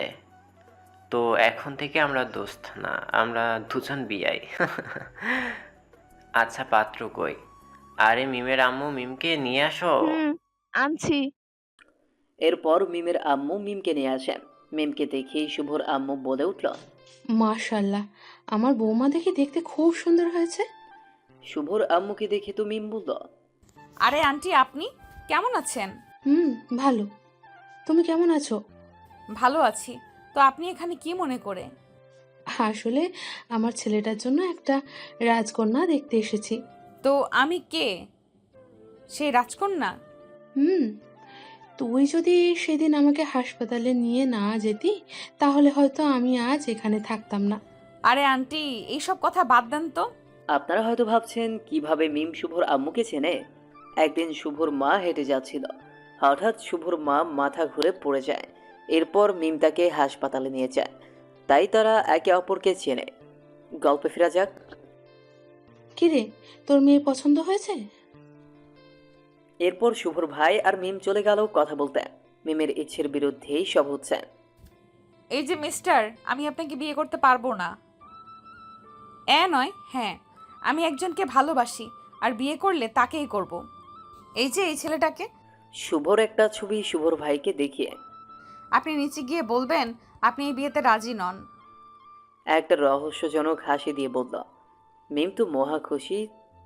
তো? এখন থেকে আমরা দোস্ত না, আমরা দুজন বিয়াই। আচ্ছা, পাত্র কই? আরে মিমের আম্মু মিমকে নিয়ে আসো। আনছি। এরপর মিমের আম্মু মিমকে নিয়ে আসেন। মিমকে দেখেই শুভর আম্মু বলে উঠল, মাশাল্লাহ, আমার বৌমা দেখে দেখতে খুব সুন্দর হয়েছে। শুভর আম্মুকে দেখে তো মিম বলল, আরে আন্টি, আপনি কেমন আছেন? ভালো। তুমি কেমন আছো? ভালো আছি। তো আপনি এখানে কি মনে করে? আসলে আমার ছেলেটার জন্য একটা রাজকন্যা দেখতে এসেছি। তো আমি কে? সেই রাজকন্যা? তুই যদি সেদিন আমাকে হাসপাতালে নিয়ে না যেতি তাহলে হয়তো আমি আজ এখানে থাকতাম না। আরে আন্টি, এইসব কথা বাদ দেন তো। আপনারা হয়তো ভাবছেন কিভাবে মিম শুভর আম্মুকে চেনে। একদিন শুভর মা হেঁটে যাচ্ছিল, হঠাৎ শুভর মা মাথা ঘুরে পড়ে যায়। এরপর মিম তাকে হাসপাতালে নিয়ে যায়, তাই তারা একে অপরকে চেনে। গল্পে ফেরা যাক। কিরে, তোর মেয়ে পছন্দ হয়েছে? এরপর শুভর ভাই আর মিম চলে গেল কথা বলতে। মিমের ইচ্ছের বিরুদ্ধেই সব হচ্ছে। এই যে মিস্টার, আমি আপনাকে বিয়ে করতে পারবো না। নয়, হ্যাঁ, আমি একজনকে ভালোবাসি আর বিয়ে করলে তাকেই করব। এই যে এই ছেলেটাকে। শুভর একটা ছবি শুভর ভাইকে দেখিয়ে, আপনি নিচে গিয়ে বলবেন আপনি এই বিয়েতে রাজি নন। একটা রহস্যজনক হাসি দিয়ে বলল। মিম তো মহা খুশি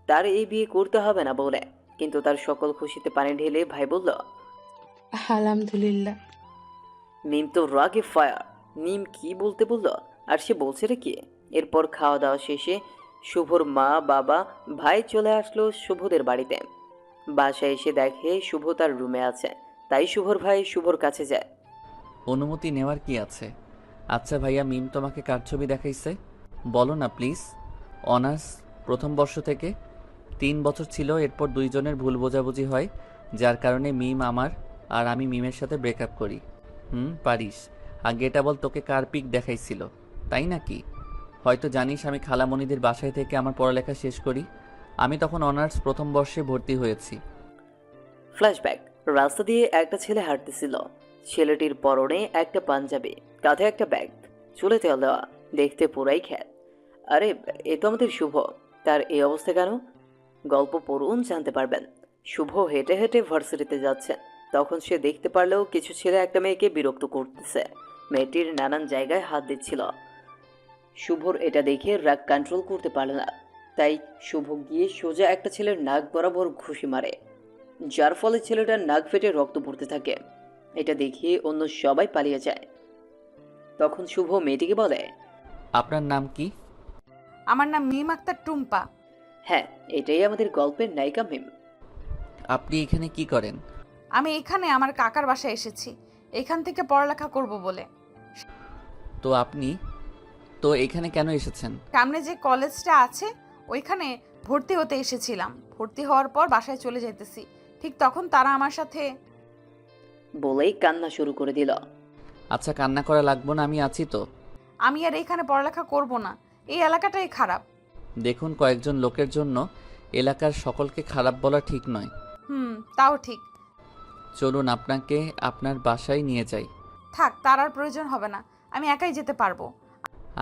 তার এই বিয়ে করতে হবে না বলে, কিন্তু তার সকল খুশিতে পানি ঢেলে ভাই বলল, আলহামদুলিল্লাহ। মিম তো রাগে ফায়ার। মিম কি বলতে বলল আর সে বলছে রে কি। এরপর খাওয়া দাওয়া শেষে শুভর মা বাবা ভাই চলে আসলো শুভদের বাড়িতে। বাসায় এসে দেখে শুভ তার রুমে আছে, তাই শুভর ভাই শুভর কাছে যায়। অনুমতি নেওয়ার কি আছে? আচ্ছা ভাইয়া, মিম তোমাকে কার ছবি দেখাইছে বলো না প্লিজ। অনার্স প্রথম বর্ষ থেকে 3 বছর ছিল, এরপর দুইজনের ভুল বোঝাবুঝি হয়, যার কারণে মিম আমার আর আমি মিমের সাথে ব্রেকআপ করি। পারিস, আগে এটা বল তোকে কার পিক দেখাইছিল, তাই নাকি? হয়তো জানিস আমি খালামণিদের বাসায় থেকে আমার পড়ালেখা শেষ করি। আমি তখন অনার্স প্রথম বর্ষে ভর্তি হয়েছি। ফ্ল্যাশব্যাক। রাস্তা দিয়ে একটা ছেলে হাঁটতেছিল। ছেলেটির পরনে একটা পাঞ্জাবি, কাঁধে একটা ব্যাগ, চুলে তেল দেওয়া, দেখতে পুরাই খ্যাত। আরে এ তো আমাদের শুভ। তার এই অবস্থা কেন? গল্প পড়ুন, জানতে পারবেন। শুভ হেঁটে হেঁটে ভার্সিটিতে যাচ্ছে। তখন সে দেখতে পারলেও কিছু ছেলে একটা মেয়েকে বিরক্ত করতেছে। মেয়েটির নানান জায়গায় হাত দিচ্ছিল। শুভর এটা দেখে রাগ কন্ট্রোল করতে পারল না। তাই শুভ গিয়ে সোজা একটা ছেলের নাক বরাবর ঘুষি মারে, যার ফলে ছেলেটার নাক ফেটে রক্ত পড়তে থাকে। এটা দেখে অন্য সবাই পালিয়ে যায়। তখন শুভ মেয়েটিকে বলে, আপনার নাম কি? আমার নাম মিম আক্তার টুম্পা। হ্যাঁ, এটাই আমাদের গল্পের নায়িকা মিম। আপনি এখানে কি করেন? আমি এখানে আমার কাকার বাসায় এসেছি, এখান থেকে পড়ালেখা করব বলে। তো আপনি তো এখানে কেন এসেছেন? সামনে যে কলেজটা আছে ওইখানে ভর্তি হতে এসেছিলাম। ভর্তি হওয়ার পর বাসায় চলে যেতেছি, ঠিক তখন তারা আমার সাথে বলেই কান্না শুরু করে দিল। আচ্ছা, কান্না করা লাগবো না, আমি আছি তো। আমি আর এখানে পড়ালেখা করব না, এই এলাকাটাই খারাপ। দেখুন, কয়েকজন লোকের জন্য এলাকার সকলকে খারাপ বলা ঠিক নয়। তাও ঠিক। চলুন আপনাকে আপনার বাসায় নিয়ে যাই। থাক, তার আর প্রয়োজন হবে না, আমি একাই যেতে পারবো।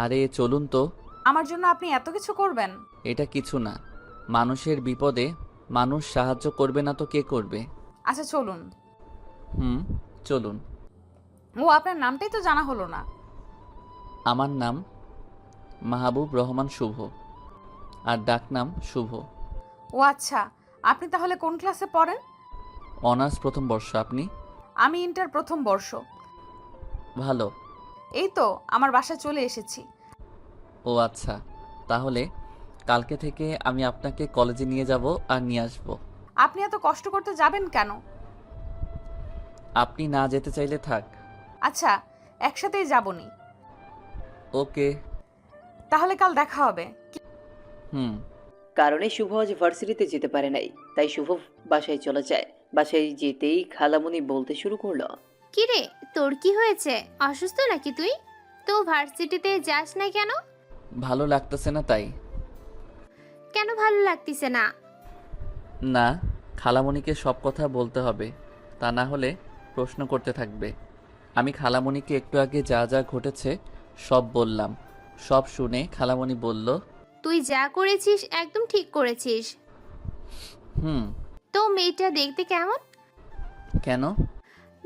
আরে চলুন তো। আমার জন্য আপনি এত কিছু করবেন? এটা কিছু না, মানুষের বিপদে মানুষ সাহায্য করবে না তো কে করবে? আচ্ছা চলুন। চলুন। ও, আপনার নামটাই তো জানা হলো না। আমার নাম মাহবুব রহমান শুভ, আর ডাকনাম শুভ। ও আচ্ছা, আপনি তাহলে কোন ক্লাসে পড়েন? অনার্স প্রথম বর্ষ। আপনি? আমি ইন্টার প্রথম বর্ষ। ভালো। এই তো আমার বাসায় চলে এসেছি। ও আচ্ছা, তাহলে কালকে থেকে আমি আপনাকে কলেজে নিয়ে যাব আর নিয়ে আসব। আপনি এত কষ্ট করতে যাবেন কেন? আপনি না যেতে চাইলে থাক। আচ্ছা, একসাথেই যাবনি। ওকে। তাহলে কাল দেখা হবে। কারণে শুভ আজ ভার্সিটিতে যেতে পারে নাই, তাই শুভ বাসায় চলে যায়। বাসায় যেতেই খালামণি বলতে শুরু করলো, কিরে, তোর কি হয়েছে? অসুস্থ নাকি তুই? তো ভার্সিটিতে যাস না কেন? ভালো লাগতেছে না তাই। কেন ভালো লাগতেছে না? না, খালামণিকে সব কথা বলতে হবে, তা না হলে প্রশ্ন করতে থাকবে। আমি খালামণিকে একটু আগে যা যা ঘটেছে সব বললাম। সব শুনে খালামণি বলল, তুই যা করেছিস একদম ঠিক করেছিস। হুম। তো মেয়েটা দেখতে কেমন? কেন?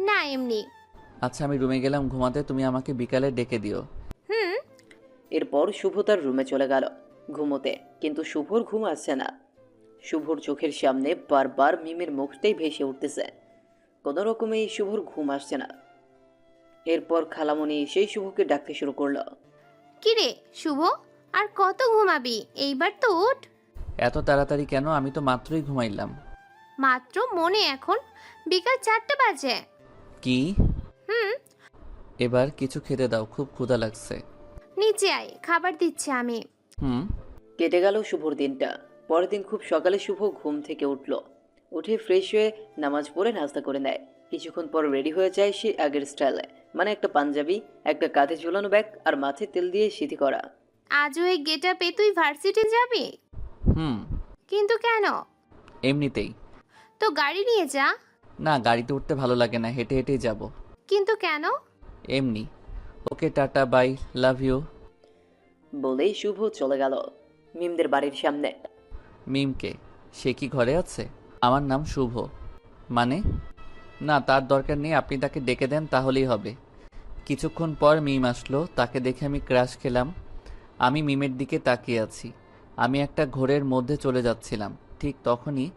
না এমনি। আচ্ছা, আমি রুমে গেলাম ঘুমাতে, তুমি আমাকে বিকালে ডেকে দিও। এরপর শুভ তার রুমে চলে গেল ঘুমোতে, কিন্তু শুভর ঘুম আসছে না। শুভর চোখের সামনে বারবার মিমের মুখটাই ভেসে উঠতেছে। কোনো রকমে শুভর ঘুম আসছে না। এরপর খালামণি সেই শুভকে ডাকতে শুরু করলো, কিরে শুভ, আর কত ঘুমাবি? এইবার তো উঠ। এত তাড়াতাড়ি কেন? আমি তো মাত্রই ঘুমাইলাম। মাত্র মনে এখন বিকাল 4টা বাজে। কি? এবার কিছু খেতে দাও, খুব ক্ষুধা লাগছে। নিচে আয়, খাবার দিচ্ছি আমি। কেটে গেল শুভর দিনটা। পরের দিন খুব সকালে শুভ ঘুম থেকে উঠল। উঠে ফ্রেশ হয়ে নামাজ পড়ে নাস্তা করে নেয়। কিছুক্ষণ পর রেডি হয়ে যায় সে আগের স্টাইলে, মানে একটা পাঞ্জাবি, একটা কাঁধে ঝুলানো ব্যাগ আর মাথায় তেল দিয়ে সিঁথি করা। আজও এই গেটআপে তুই ভার্সিটি যাবি? কিন্তু কেন? এমনিতেই। তো গাড়ি নিয়ে যা। না, গাড়িতে উঠতে ভালো লাগে না, হেঁটে হেঁটেই যাব। কিন্তু কেন? এমনি। ওকে, টাটা, বাই, লাভ ইউ। বলেই শুভ চলে গেল মিমদের বাড়ির সামনে। মিমকে? সে কি ঘরে আছে? আমার নাম শুভ। মানে? না, তার দরকার নেই, আপনি তাকে ডেকে দেন তাহলেই হবে। কিছুক্ষণ পর মিম আসলো, তাকে দেখে আমি ক্রাশ খেলাম। আমি মিমের দিকে তাকিয়ে আছি। আমি একটা ঘোরের মধ্যে চলে যাচ্ছিলাম, ঠিক তখনই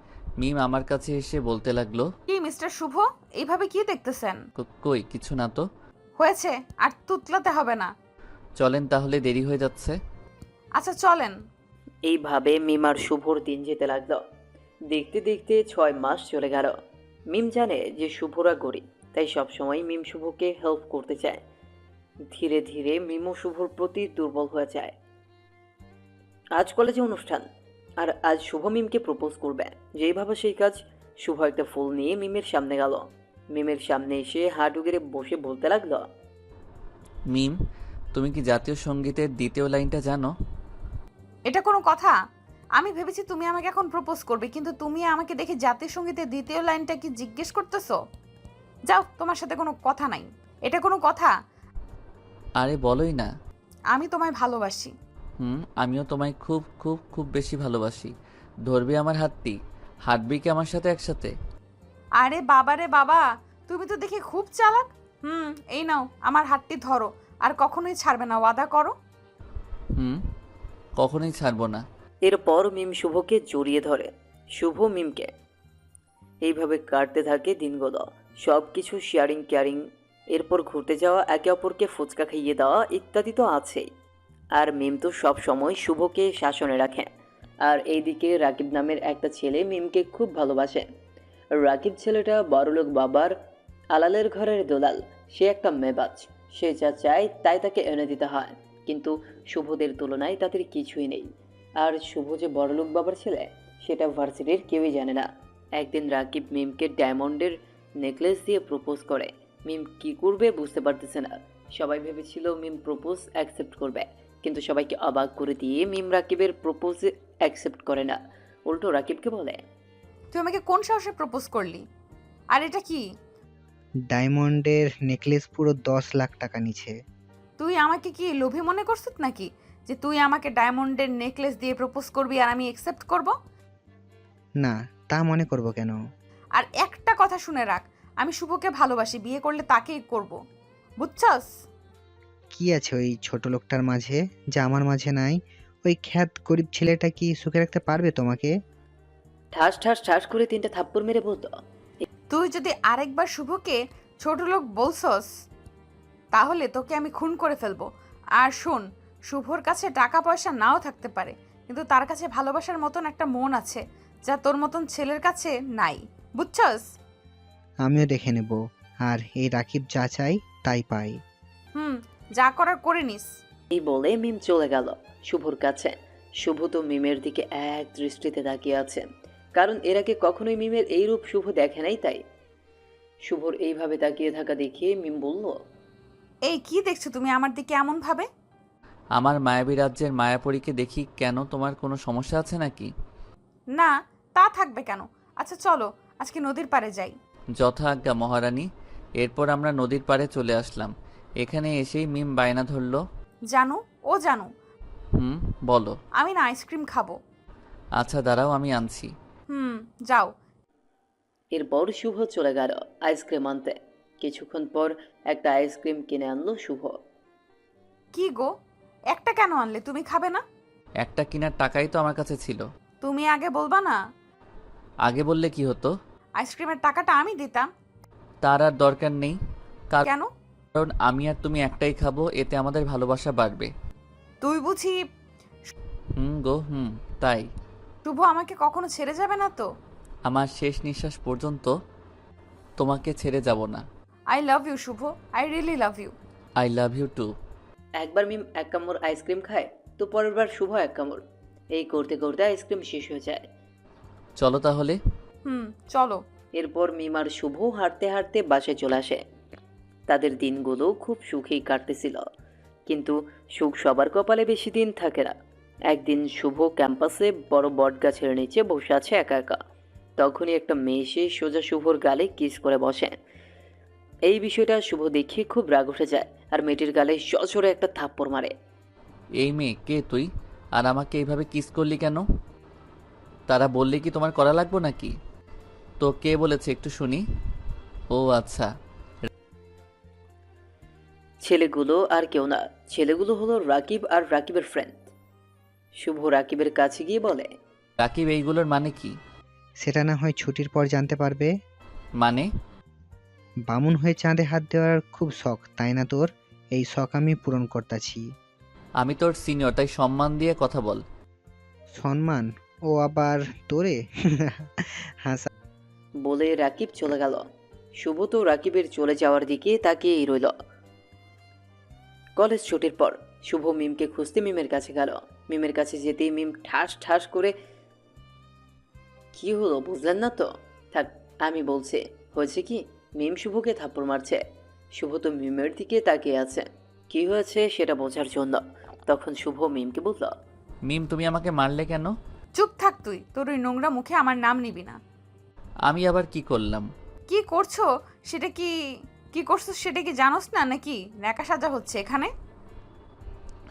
মিম আমার কাছে এসে বলতে লাগলো, কি মিস্টার শুভ, এইভাবে কি দেখতেছেন? কই কিছু না তো। হয়েছে, আর তুতলাতে হবে না। চলেন তাহলে, দেরি হয়ে যাচ্ছে। আচ্ছা চলেন। এইভাবে মিম আর শুভর দিন যেতে লাগলো। দেখতে দেখতে 6 মাস চলে গেল। মিম জানে যে শুভরা গরিব, তাই সবসময় মিম শুভকে হেল্প করতে চায়। ধীরে ধীরে মিমও শুভর প্রতি দুর্বল হয়ে যায়। আজ কলেজে অনুষ্ঠান, আর আজ শুভ মিমকে প্রপোজ করবে। যেই ভাবে সেই কাজ। শুভ একটা ফুল নিয়ে মিমের সামনে গেল। মিমের সামনে এসে হাঁটু গেড়ে বসে বলতে লাগলো, মিম, তুমি কি জাতীয় সঙ্গীতের দ্বিতীয় লাইনটা জানো? এটা কোনো কথা? আমি ভেবেছি তুমি আমাকে এখন প্রপোজ করবে, কিন্তু তুমি আমাকে দেখে জাতীয় সঙ্গীতের দ্বিতীয় লাইনটা কি জিজ্ঞেস করতেছো? যাও, তোমার সাথে কোনো কথা নাই। এটা কোনো কথা? আরে বলোই না। আমি তোমায় ভালোবাসি। আমিও তোমায় খুব খুব খুব বেশি ভালোবাসি। ধরবি আমার হাতটি? হাঁটবি কি আমার সাথে একসাথে? আরে বাবা রে বাবা, তুমি তো দেখি খুব চালাক। এই নাও, আমার হাতটি ধরো, আর কখনোই ছাড়বে না, ওয়াদা করো। কখনোই ছাড়বো না। এরপর মিম শুভকে জড়িয়ে ধরে, শুভ মিমকে। এইভাবে কাটতে থাকে দিনগুলো, সব কিছু শেয়ারিং কেয়ারিং। এরপর ঘুরতে যাওয়া, একে অপরকে ফুচকা খাইয়ে দেওয়া ইত্যাদি তো আছেই। আর মিম তো সব সময় শুভকে শাসনে রাখে। আর এইদিকে রাকিব নামের একটা ছেলে মিমকে খুব ভালোবাসে। রাকিব ছেলেটা বড়লোক বাবার আলালের ঘরের দোলাল। সে একটা মেবাজ, সে যা চায় তাই তাকে এনে দিতে হয়। কিন্তু শুভদের তুলনায় তাদের কিছুই নেই। আর শুভ যে বড়লোক বাবার ছেলে সেটা ভার্সিটির কেউই জানে না। একদিন রাকিব মিমকে ডায়মন্ডের নেকলেস দিয়ে প্রপোজ করে। মিম কি করবে বুঝতে পারতেছে না। সবাই ভেবেছিল মিম প্রপোজ অ্যাকসেপ্ট করবে, কিন্তু সবাইকে অবাক করে দিয়ে মিম রাকিবের প্রপোজ অ্যাকসেপ্ট করে না, উল্টো রাকিবকে বলে, তুই আমাকে কোন সাহসে প্রপোজ করলি? আর এটা কি? ডায়মন্ডের নেকলেস পুরো 10 লাখ টাকা নিছে। তুই আমাকে কি লোভী মনে করছিস নাকি, যে তুই আমাকে ডায়মন্ডের নেকলেস দিয়ে প্রপোজ করবি আর আমি অ্যাকসেপ্ট করব? না, তা মনে করব কেন? আর একটা কথা শুনে রাখ, আমি শুভকে ভালোবাসি, বিয়ে করলে তাকেই করব, বুঝছস? কি আছে ওই ছোট লোকটার মাঝে যা আমার মাঝে নাই? ওই খ্যাত গরিব ছেলেটা কি সুখে রাখতে পারবে তোমাকে? ঠাস ঠাস ঠাস করে 3টা থাপ্পড় মেরে বলতো, তুই যদি আরেকবার শুভকে ছোট লোক বলছস তাহলে তোকে আমি খুন করে ফেলবো। আর শোন, শুভর কাছে টাকা পয়সা নাও থাকতে পারে, কিন্তু তার কাছে ভালোবাসার মতন একটা মন আছে, যা তোর মতন ছেলের কাছে নাই, বুঝছস? আমিও দেখে নেব, আর এই রাকিব যা চাই তাই পাই। যা করার করে নিস। এই বলে মিম চলে গেল শুভর কাছে। শুভ তো মিমের দিকে এক দৃষ্টিতে তাকিয়ে আছে, কারণ এর আগে কখনোই মিমের এই রূপ শুভ দেখে নাই। তাই শুভর এইভাবে তাকিয়ে থাকা দেখে মিম বলল, এই কি দেখছো তুমি আমার দিকে এমন ভাবে? আমার মায়াবী রাজ্যের মায়াপরীকে দেখি কেন? তোমার কোনো সমস্যা আছে নাকি? না, তা থাকবে কেন। আচ্ছা চলো, আজকে নদীর পাড়ে যাই। যথা আজ্ঞা মহারানী। এরপর আমরা নদীর পাড়ে চলে আসলাম। এখানে এসেই মিম বায়না ধরলো, জানু ও জানু, বলো। আমি না আইসক্রিম খাবো। আচ্ছা দাঁড়াও, আমি আনছি। যাও। এরপর শুভ চলে গেল আইসক্রিম আনতে। কিছুক্ষণ পর একটা আইসক্রিম কিনে আনলো শুভ। কি গো, একটা কেন আনলে? তুমি খাবে না? একটা কেনার টাকাই তো আমার কাছে ছিল। তুমি আগে বলবা না? আগে বললে কি হতো? আইসক্রিমের টাকাটা আমি দিতাম। তার আর দরকার নেই। কেন? কারণ আমি আর তুমি একটাই খাবো, এতে আমাদের ভালোবাসা বাড়বে। তুই বুঝি? তাই। শুভ আমাকে কখনো ছেড়ে যাবে না তো? আমার শেষ নিঃশ্বাস পর্যন্ত তোমাকে ছেড়ে যাব না। I love you Shubho, I really love you. I love you too. একবার মিম এক কামড় আইসক্রিম খায়, তো পরের বার শুভ এক কামড়। এই করতে করতে আইসক্রিম শেষ হয়ে যায়। চলো তাহলে। চলো। এরপর মিম আর শুভ হাঁটতে হাঁটতে বাসায় চলে আসে। তাদের দিনগুলো খুব সুখেই কাটতেছিল, কিন্তু সুখ সবার কপালে বেশি দিন থাকে না। একদিন শুভ ক্যাম্পাসে বড় বট গাছের নিচে বসে আছে একা একা। তখনই একটা মেয়ে এসে সোজা শুভর গালে কিস করে বসে। এই বিষয়টা শুভ দেখে খুব রাগ উঠে যায়, আর মেয়েটির গালে সজোরে একটা থাপ্পড় মারে। এই মেয়ে, কে তুই? আর আমাকে এইভাবে কিস করলি কেন? তারা বললে কি তোমার করা লাগবে নাকি? তো কে বলেছে একটু শুনি। ও আচ্ছা, ছেলেগুলো আর কেউ না, ছেলেগুলো হলো রাকিব আর রাকিবের ফ্রেন্ড। শুভ রাকিবের কাছে গিয়ে বলে, রাকিব এইগুলোর মানে কি? সেটা না হয় ছুটির পর জানতে পারবে। মানে? বামুন হয়ে চাঁদে হাত দেওয়ার খুব শখ, তাই না তোর? এই শখ আমি পূরণ করতেছি। আমি তোর সিনিয়র, তাই সম্মান দিয়ে কথা বল। সম্মান? ও আবার তোরে? হাসা বলে রাকিব চলে গেল। শুভ তো রাকিবের চলে যাওয়ার দিকে তাকিয়েই রইল। কলেজ ছুটির পর শুভ মিমকে খুঁজতে মিমের কাছে গেল। মিমের কাছে যেতেই মিম ঠাস ঠাস করে, কি হলো বুঝলেন না তো? থাক, আমি বলছি। হয়েছে কি, মিম শুভকে থাপ্পড় মারছে। শুভ তো মিমের দিকে তাকিয়ে আছে। কি হয়েছে সেটা বোঝার জন্য। তখন শুভ মিমকে বলল, মিম তুমি আমাকে মারলে কেন? চুপ থাক তুই, তোর ওই নোংরা মুখে আমার নাম নিবি না। আমি আবার কি করলাম? কি করছো সেটা কি করছো সেটা কি জানোস না নাকি? ন্যাকা সাজা হচ্ছে এখানে।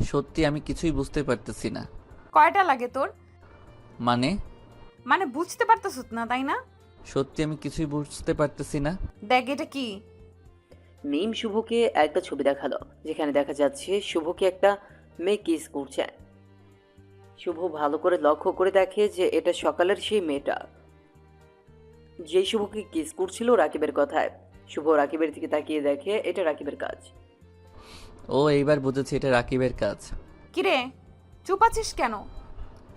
সত্যি আমি কিছুই বুঝতে পারতেছি না। কয়টা লাগে তোর? মানে বুঝতে পারতেছ না তাই না? সত্যি আমি কিছুই বুঝতে পারতেছি না। দেখ এটা কি। মিম শুভকে একটা ছবি দেখালো, যেখানে দেখা যাচ্ছে শুভকে একটা মেয়ে কিস করছে। শুভ ভালো করে লক্ষ্য করে দেখে যে এটা সকালের সেই মেয়েটা, যেই শুভকে কিস করছিল রাকিবের কথায়। শুভ রাকিবের দিকে তাকিয়ে দেখে এটা রাকিবের কাজ। ও এইবার বুঝেছি, এটা রাকিবের কাজ। কিরে চুপ আছিস কেন?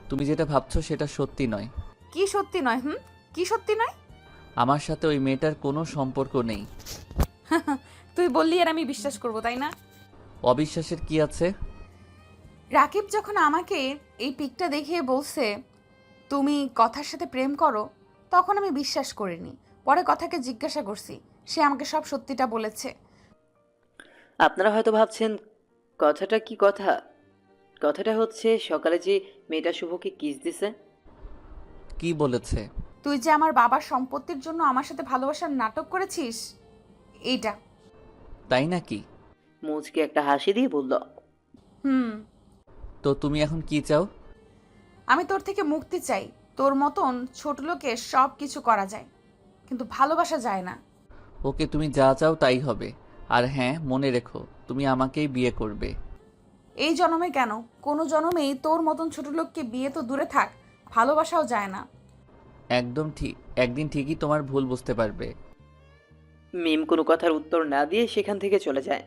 তুমি যেটা ভাবছো সেটা সত্যি নয়। কি সত্যি নয়? কি সত্যি নয়? আমার সাথে ওই মেয়েটার কোনো সম্পর্ক নেই। তুই বললি আর আমি বিশ্বাস করব তাই না? অবিশ্বাসের কি আছে? রাকিব যখন আমাকে এই পিকটা দেখিয়ে বলছে তুমি কথার সাথে প্রেম করো, তখন আমি বিশ্বাস করিনি। পরে কথাকে জিজ্ঞাসা করছি, সে আমাকে সব সত্যিটা বলেছে। আপনারা হয়তো ভাবছেন কথাটা কি কথা। কথাটা হচ্ছে সকালে যে মেয়েটা শুভকে কিস দিছে। কি বলেছে? তুই যে আমার বাবার সম্পত্তির জন্য আমার সাথে ভালোবাসার নাটক করেছিস, এইটা। তাই নাকি? মুচকে একটা হাসি দিয়ে বলল, তো তুমি এখন কি চাও? আমি তোর থেকে মুক্তি চাই। তোর মতন ছোট লোকে সব কিছু করা যায়, কিন্তু ভালোবাসা যায় না। ওকে, তুমি যা চাও তাই হবে। আর হ্যাঁ, মনে রেখো তুমি আমাকেই বিয়ে করবে। এই জন্মে কেন, কোনো জন্মেই তোর মতন ছোট লোককে বিয়ে তো দূরে থাক, ভালোবাসাও যায় না। একদম ঠিক, একদিন ঠিকই তোমার ভুল বুঝতে পারবে। মিম কোনো কথার উত্তর না দিয়ে সেখান থেকে চলে যায়।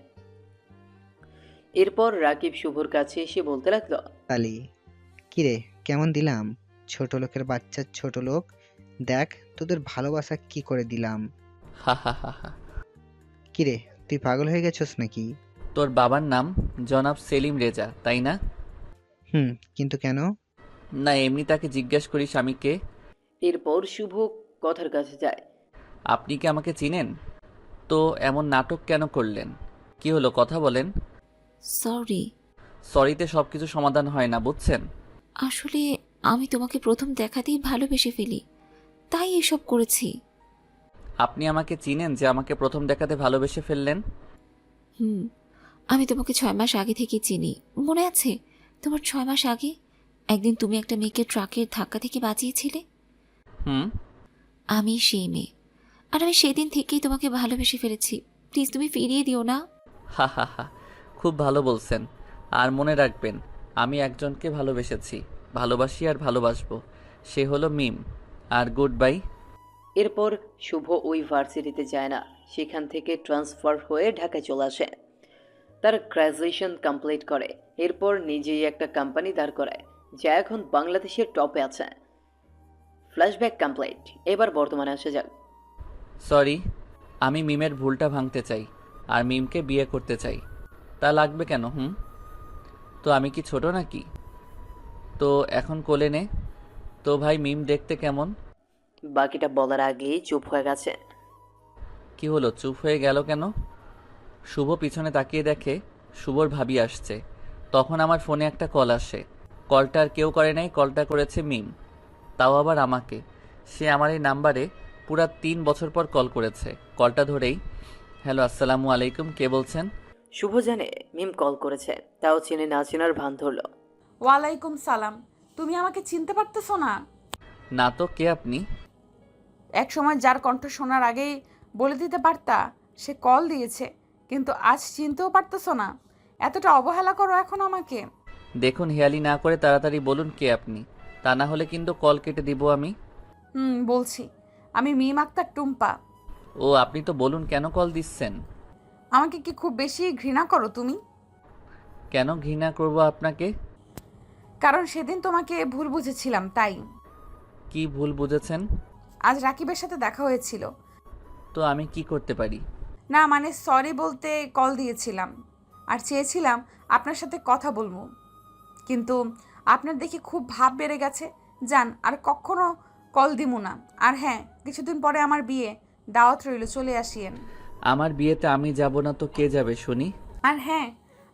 এরপর রাকিব শুভর কাছে এসে বলতে লাগলো, তালি কিরে কেমন দিলাম? ছোট লোকের বাচ্চা ছোট লোক, দেখ তোদের ভালোবাসা কি করে দিলাম। হা হা হা হা। কিরে তুই পাগল হয়ে গেছস নাকি? তোর বাবার নাম জনাব সেলিম রেজা, তাই না? কিন্তু কেন? না, এমনি তাকে জিজ্ঞেস করিস আমি কে। এরপর শুভ কথার কাছে যায়। আপনি কি আমাকে চিনেন? তো এমন নাটক কেন করলেন? কি হলো, কথা বলেন। সরি। সরিতে সব কিছু সমাধান হয় না, বুঝছেন? আসলে আমি তোমাকে প্রথম দেখাতেই ভালোবেসে ফেলি, তাই এসব করেছি। আপনি আমাকে চিনেন যে আমাকে প্রথম দেখাতে ভালোবেসে ফেললেন? আমি তোমাকে 6 মাস আগে থেকে চিনি, মনে আছে? তোমার 6 মাস আগে একদিন তুমি একটা মেয়েকে ট্রাকের ধাক্কা থেকে বাঁচিয়েছিলে। আমি সেই মেয়ে, আর আমি সেদিন থেকেই তোমাকে ভালোবেসে ফেলেছি। প্লিজ তুমি ফিরিয়ে দিও না। হা হা হা, খুব ভালো বলছেন। আর মনে রাখবেন, আমি একজনকে ভালোবেসেছি, ভালোবাসি আর ভালোবাসবো। সে হলো মিম। আর গুড বাই। এরপর শুভ ওই ভার্সিটিতে যায় না, সেখান থেকে ট্রান্সফার হয়ে ঢাকায় চলে আসে। তার গ্র্যাজুয়েশন কমপ্লিট করে, এরপর নিজেই একটা কোম্পানি দাঁড় করায়, যা এখন বাংলাদেশের টপে আছে। ফ্ল্যাশব্যাক কমপ্লিট, এবার বর্তমানে আসা যাক। সরি, আমি মিমের ভুলটা ভাঙতে চাই আর মিমকে বিয়ে করতে চাই। তা লাগবে কেন? তো আমি কি ছোট নাকি? তো এখন কোলে নে। তো ভাই, মিম দেখতে কেমন? বাকিটা বলার আগেই চুপ হয়ে গেছে। কি হলো, চুপ হয়ে গেল কেন? শুভ পিছনে তাকিয়ে দেখে শুভর ভাবি আসছে। তখন আমার ফোনে একটা কল আসে। কলটা আর কেউ করে নাই, কলটা করেছে মিম, তাও আবার আমাকে। সে আমার এই নাম্বারে পুরা 3 বছর পর কল করেছে। কলটা ধরেই, হ্যালো আসসালামু আলাইকুম, কে বলছেন? শুভ জানে মিম কল করেছে, তাও চেনে না চেনার ভান ধরল। ওয়ালাইকুম সালাম। তুমি আমাকে চিনতে পারতেছো না? না তো, কে আপনি? এক সময় যার কণ্ঠ শোনার আগেই বলে দিতে পারতা সে কল দিয়েছে, কিন্তু আজ চিনতেও পারতেছো না? এতটা অবহেলা করো এখন আমাকে? দেখুন, হেয়ালি না করে তাড়াতাড়ি বলুন কে আপনি, তা না হলে কিন্তু কল কেটে দিব আমি। বলছি, আমি মিম আক্তার টুম্পা। ও, আপনি তো বলুন কেন কল দিচ্ছেন? আমাকে কি খুব বেশি ঘৃণা করো তুমি? কেন ঘৃণা করব আপনাকে? কারণ সেদিন তোমাকে ভুল বুঝেছিলাম, তাই। কি ভুল বুঝেছেন? আজ রাকিবের সাথে দেখা হয়েছিল। তো আমি কি করতে পারি? না মানে সরি বলতে কল দিয়েছিলাম, আর চেয়েছিলাম আপনার সাথে কথা বলবো, কিন্তু আপনার দেখে খুব ভাব বেড়ে গেছে। যান, আর কখনো কল দিমু না। আর হ্যাঁ, কিছুদিন পরে আমার বিয়ে, দাওয়াত রইল, চলে আসিয়েন। আমার বিয়েতে আমি যাব না তো কে যাবে শুনি? আর হ্যাঁ,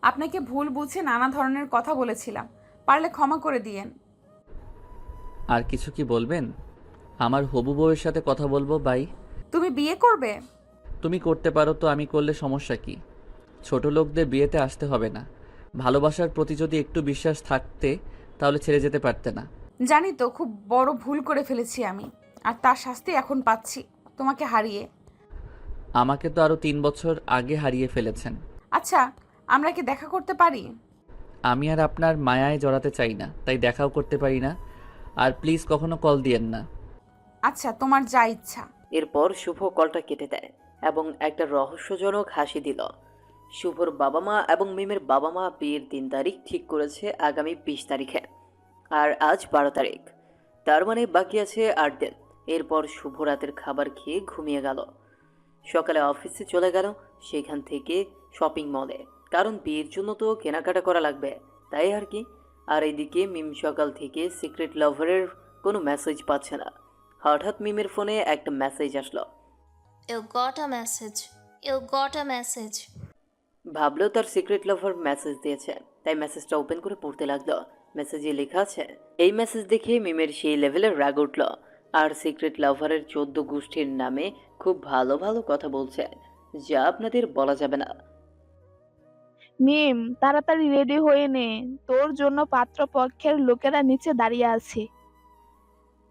আপনাকে ভুল বুঝে নানা ধরনের কথা বলেছিলাম, পারলে ক্ষমা করে দিয়েন। আর কিছু কি বলবেন? আমার হবু বউয়ের সাথে কথা বলবো বাই। তুমি বিয়ে করবে? তুমি করতে পারো তো আমি করলে সমস্যা কি? ছোট লোকদের বিয়েতে আসতে হবে না। ভালোবাসার প্রতি যদি একটু বিশ্বাস থাকতে তাহলে ছেড়ে যেতে পারতে না। জানি তো খুব বড় ভুল করে ফেলেছি আমি, আর তার শাস্তি এখন পাচ্ছি তোমাকে হারিয়ে। আমাকে তো আরও 3 বছর আগে হারিয়ে ফেলেছেন। আচ্ছা, আমরা কি দেখা করতে পারি? আমি আর আপনার মায়ায় জড়াতে চাই না, তাই দেখাও করতে পারি না। আর প্লিজ কখনো কল দিয়েন না। আচ্ছা, তোমার যা ইচ্ছা। এরপর শুভ কলটা কেটে দেয় এবং একটা রহস্যজনক হাসি দিল। শুভর বাবা মা এবং মিমের বাবা মা বিয়ের দিন তারিখ ঠিক করেছে আগামী 20 তারিখে, আর আজ 12 তারিখ। তার মানে বাকি আছে 8 দিন। এরপর শুভ রাতের খাবার খেয়ে ঘুমিয়ে গেল। সকালে অফিসে চলে গেল, সেখান থেকে শপিং মলে, কারণ বিয়ের জন্য তো কেনাকাটা করা লাগবে, তাই আর কি। আর এদিকে মিম সকাল থেকে সিক্রেট লাভারের কোনো মেসেজ পাচ্ছে না। হঠাৎ মিমের ফোনে একটা মেসেজ আসলো। You got a message. You got a message. ভাবলেও তার সিক্রেট লাভার মেসেজ দিয়েছে, তাই মেসেজটা ওপেন করে পড়তে লাগলো। মেসেজে লেখা আছে, এই মেসেজ দেখে মিমের সেই লেভেলের রাগ উঠল। আর সিক্রেট লাভারের 14 গোষ্ঠীর নামে খুব ভালো ভালো কথা বলছে, যা আপনাদের বলা যাবে না। মিম, তাড়াতাড়ি রেডি হয়ে নে, তোর জন্য পাত্রপক্ষের লোকেরা নিচে দাঁড়িয়ে আছে।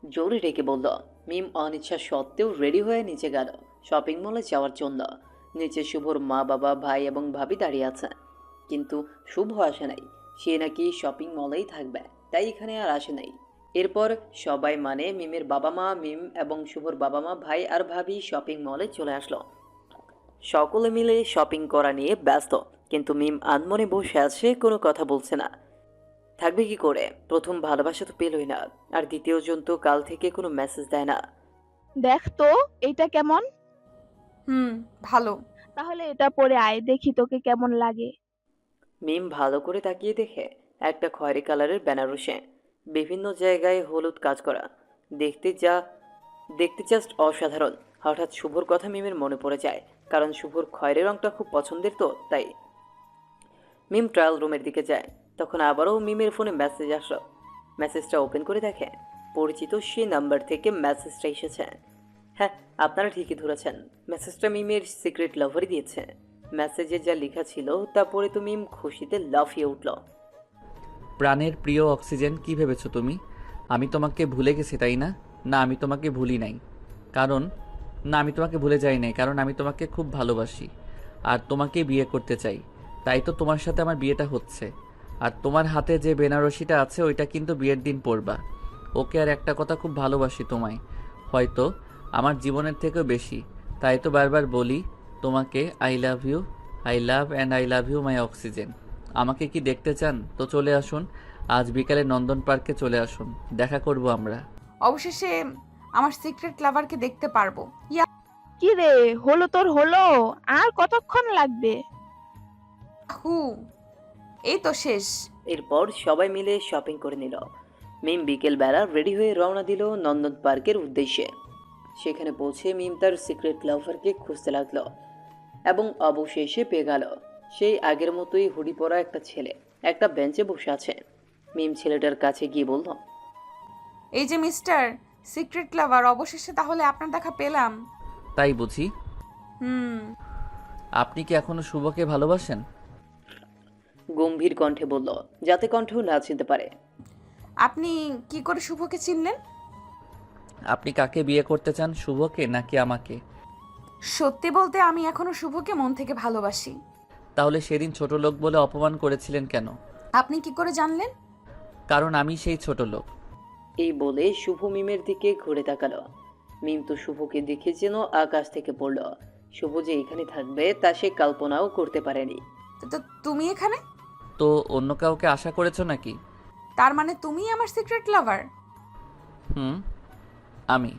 জোরে ডেকে বলল। মিম অনিচ্ছা সত্ত্বেও রেডি হয়ে নিচে গেল শপিং মলে যাওয়ার জন্য। নিচে শুভর মা বাবা ভাই এবং ভাবি দাঁড়িয়ে আছে, কিন্তু শুভ আসে নাই। সে নাকি শপিং মলেই থাকবে, তাই এখানে আর আসে নাই। এরপর সবাই মানে মিমের বাবা মা, মিম এবং শুভর বাবা মা, ভাই আর ভাবি শপিং মলে চলে আসলো। সকলে মিলে শপিং করা নিয়ে ব্যস্ত, কিন্তু মিম আনমনে বসে আছে, কোনো কথা বলছে না। থাকবে কি করে? প্রথম ভালোবাসা তো পেলই না, আর দ্বিতীয় জন তো কাল থেকে কোনো মেসেজ দেয় না। দেখ তো এইটা কেমন। ভালো। তাহলে এটা পরে আয়, দেখি তোকে কেমন লাগে। মিম ভালো করে তাকিয়ে দেখে একটা খয়েরি কালারের বেনারসে, বিভিন্ন জায়গায় হলুদ কাজ করা, দেখতে জাস্ট অসাধারণ। হঠাৎ শুভর কথা মিমের মনে পড়ে যায়, কারণ শুভর খয়েরি রংটা খুব পছন্দের তো, তাই। মিম ট্রায়াল রুমের দিকে যায়, তখন আবারও মিমের ফোনে মেসেজ আসলো। মেসেজটা ওপেন করে দেখে পরিচিত সেই নাম্বার থেকে মেসেজটা এসেছে। হ্যাঁ, আপনারা ঠিকই ধরেছেন, মেসেজটা মিমের সিক্রেট লাভারই দিয়েছে। মেসেজে যা লেখা ছিল তা পড়ে তো মিম খুশিতে লাফিয়ে উঠল। প্রাণের প্রিয় অক্সিজেন, কি ভেবেছো তুমি আমি তোমাকে ভুলে গেছি তাই না? না, আমি তোমাকে ভুলি নাই, আমি তোমাকে ভুলে যাই নাই, কারণ আমি তোমাকে খুব ভালোবাসি আর তোমাকে বিয়ে করতে চাই। তাই তো তোমার সাথে আমার বিয়েটা হচ্ছে। আর তোমার হাতে যে বেনারসিটা আছে ওইটা কিন্তু বিয়ের দিন পরবা। ওকে, আর একটা কথা, খুব ভালোবাসি তোমায়, হয়তো আমার জীবনের থেকেও বেশি। তাই তো বারবার বলি তোমাকে I love you, I love and I love you my oxygen. আমাকে কি দেখতে চান? তো চলে আসুন, আজ বিকালে নন্দন পার্কে চলে আসুন, দেখা করব আমরা। অবশেষে আমার সিক্রেট লাভারকে দেখতে পারবো। কি রে, হলো তোর হলো? আর কতক্ষণ লাগবে? এই তো শেষ। এরপর সবাই মিলে শপিং করে নিল। মিম বিকেলবেলা রেডি হয়ে রওনা দিল নন্দন পার্কের উদ্দেশ্যে। সেখানে পৌঁছে মিম তার সিক্রেট লাভারকে খুঁজতে লাগলো এবং অবশেষে পেয়ে গেল। সেই আগের মতোই হুডি পরা একটা ছেলে একটা বেঞ্চে বসে আছে। মিম ছেলেটার কাছে গিয়ে বলল, এই যে মিস্টার সিক্রেট লাভার, অবশেষে তাহলে আপনার দেখা পেলাম। তাই বুঝি? হুম। আপনি কি এখনো শুভকে ভালোবাসেন? গম্ভীর কণ্ঠে বলল, যাতে কণ্ঠও না চিনতে পারে। আপনি কি করে শুভকে চিনলেন? আপনি কাকে বিয়ে করতে চান, শুভকে নাকি আমাকে? সত্যি বলতে আমি এখনো শুভকে মন থেকে ভালোবাসি। তাহলে সেদিন ছোট লোক বলে অপমান করেছিলেন কেন? আপনি কি করে জানলেন? কারণ আমি সেই ছোট লোক। এই বলে শুভ মিমের দিকে ঘুরে তাকালো। মিম তো শুভকে দেখে যেন আকাশ থেকে পড়ল। শুভ যে এখানে থাকবে তা সে কল্পনাও করতে পারেনি। তো তুমি এখানে? তো অন্য কাউকে আশা করেছো নাকি? তার মানে তুমি আমার সিক্রেট লাভার? আমি।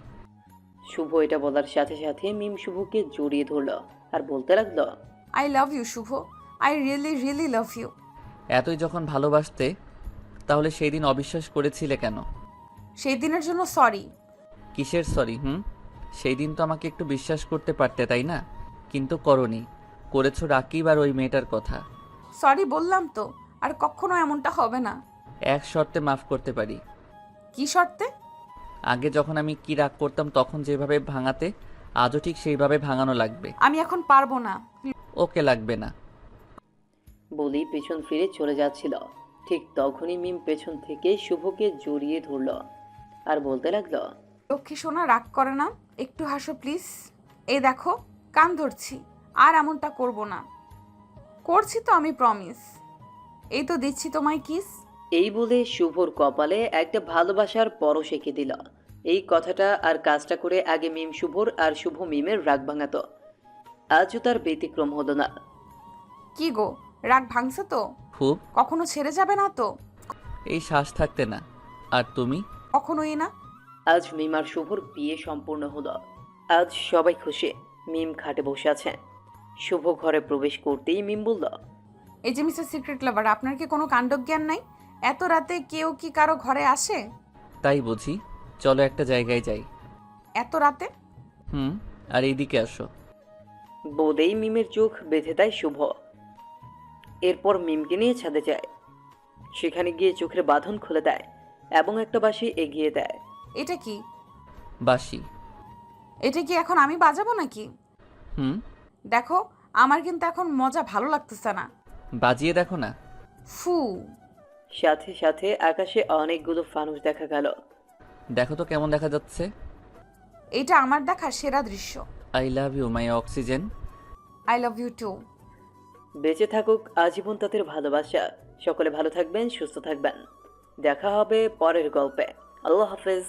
শুভ এটা বলার সাথে সাথে মিম শুভকে জড়িয়ে ধরল আর বলতে লাগলো, I love you Shubho, I really really love you. এতই যখন ভালোবাসতে তাহলে সেই দিন অবিশ্বাস করেছিলে কেন? সেই দিনের জন্য সরি। কিসের সরি? সেই দিন তো আমাকে একটু বিশ্বাস করতে পারতে তাই না? কিন্তু করনি, করেছো রাকিব আর ওই মেয়েটার কথা। সরি বললাম তো, আর কখনো এমনটা হবে না। এক শর্তে মাফ করতে পারি। কি শর্তে? আগে যখন আমি কি রাগ করতাম তখন যেভাবে ভাঙাতে, আজও ঠিক সেইভাবে ভাঙানো লাগবে। আমি এখন পারবো না। ওকে, লাগবে না। বলি পেছন ফিরে চলে যাচ্ছিল, ঠিক তখনই মিম পেছন থেকে শুভকে জড়িয়ে ধরল আর বলতে লাগলো, লক্ষ্মী সোনা রাগ করে না, একটু হাসো প্লিজ। এই দেখো কান ধরছি, আর এমনটা করব না। করছি তো আমি, প্রমিস। এই তো দিচ্ছি তোমায় কিস। এই বলে শুভর কপালে একটা ভালোবাসার পরশ এঁকে দিল। এই কথাটা আর কাজটা করে আগে মিম শুভর আর শুভ মিমের রাগ ভাঙাতো, আজও তার ব্যতিক্রম হলো না। কি গো, রাগ ভাঙছে তো? খুব। কখনো ছেড়ে যাবে না তো? এই শ্বাস থাকতে না। আর তুমি? কখনোই না। আজ মিম আর শুভর বিয়ে সম্পূর্ণ হলো। আজ সবাই খুশি। মিম খাটে বসে আছে। শুভ ঘরে প্রবেশ করতেই মিম বলল, এই যে মিস্টার সিক্রেট লাভার, আপনার কি কোনো কাণ্ডজ্ঞান নাই? এত রাতে কেউ কি কারো ঘরে আসে? তাই বুঝি। চলো একটা জায়গায় যাই। এত রাতে? আর এইদিকে আসো। বলেই মিমের চোখ বেঁধে দেয় শুভ। এরপর মিমকে নিয়ে ছাদে যায়। সেখানে গিয়ে চোখের বাঁধন খুলে দেয় এবং একটা বাঁশি এগিয়ে দেয়। এটা কি? বাঁশি। এটা কি এখন আমি বাজাবো নাকি? দেখো, আমার কিন্তু এখন মজা ভালো লাগতেছে না। বাজিয়ে দেখো না। ফু। সাথে সাথে আকাশে অনেকগুলো ফানুস দেখা গেল। দেখো তো কেমন দেখা যাচ্ছে। এটা আমার দেখা সেরা দৃশ্য। I love you my oxygen. I love you too. বেঁচে থাকুক আজীবন তাদের ভালোবাসা। সকলে ভালো থাকবেন, সুস্থ থাকবেন। দেখা হবে পরের গল্পে। আল্লাহ হাফেজ।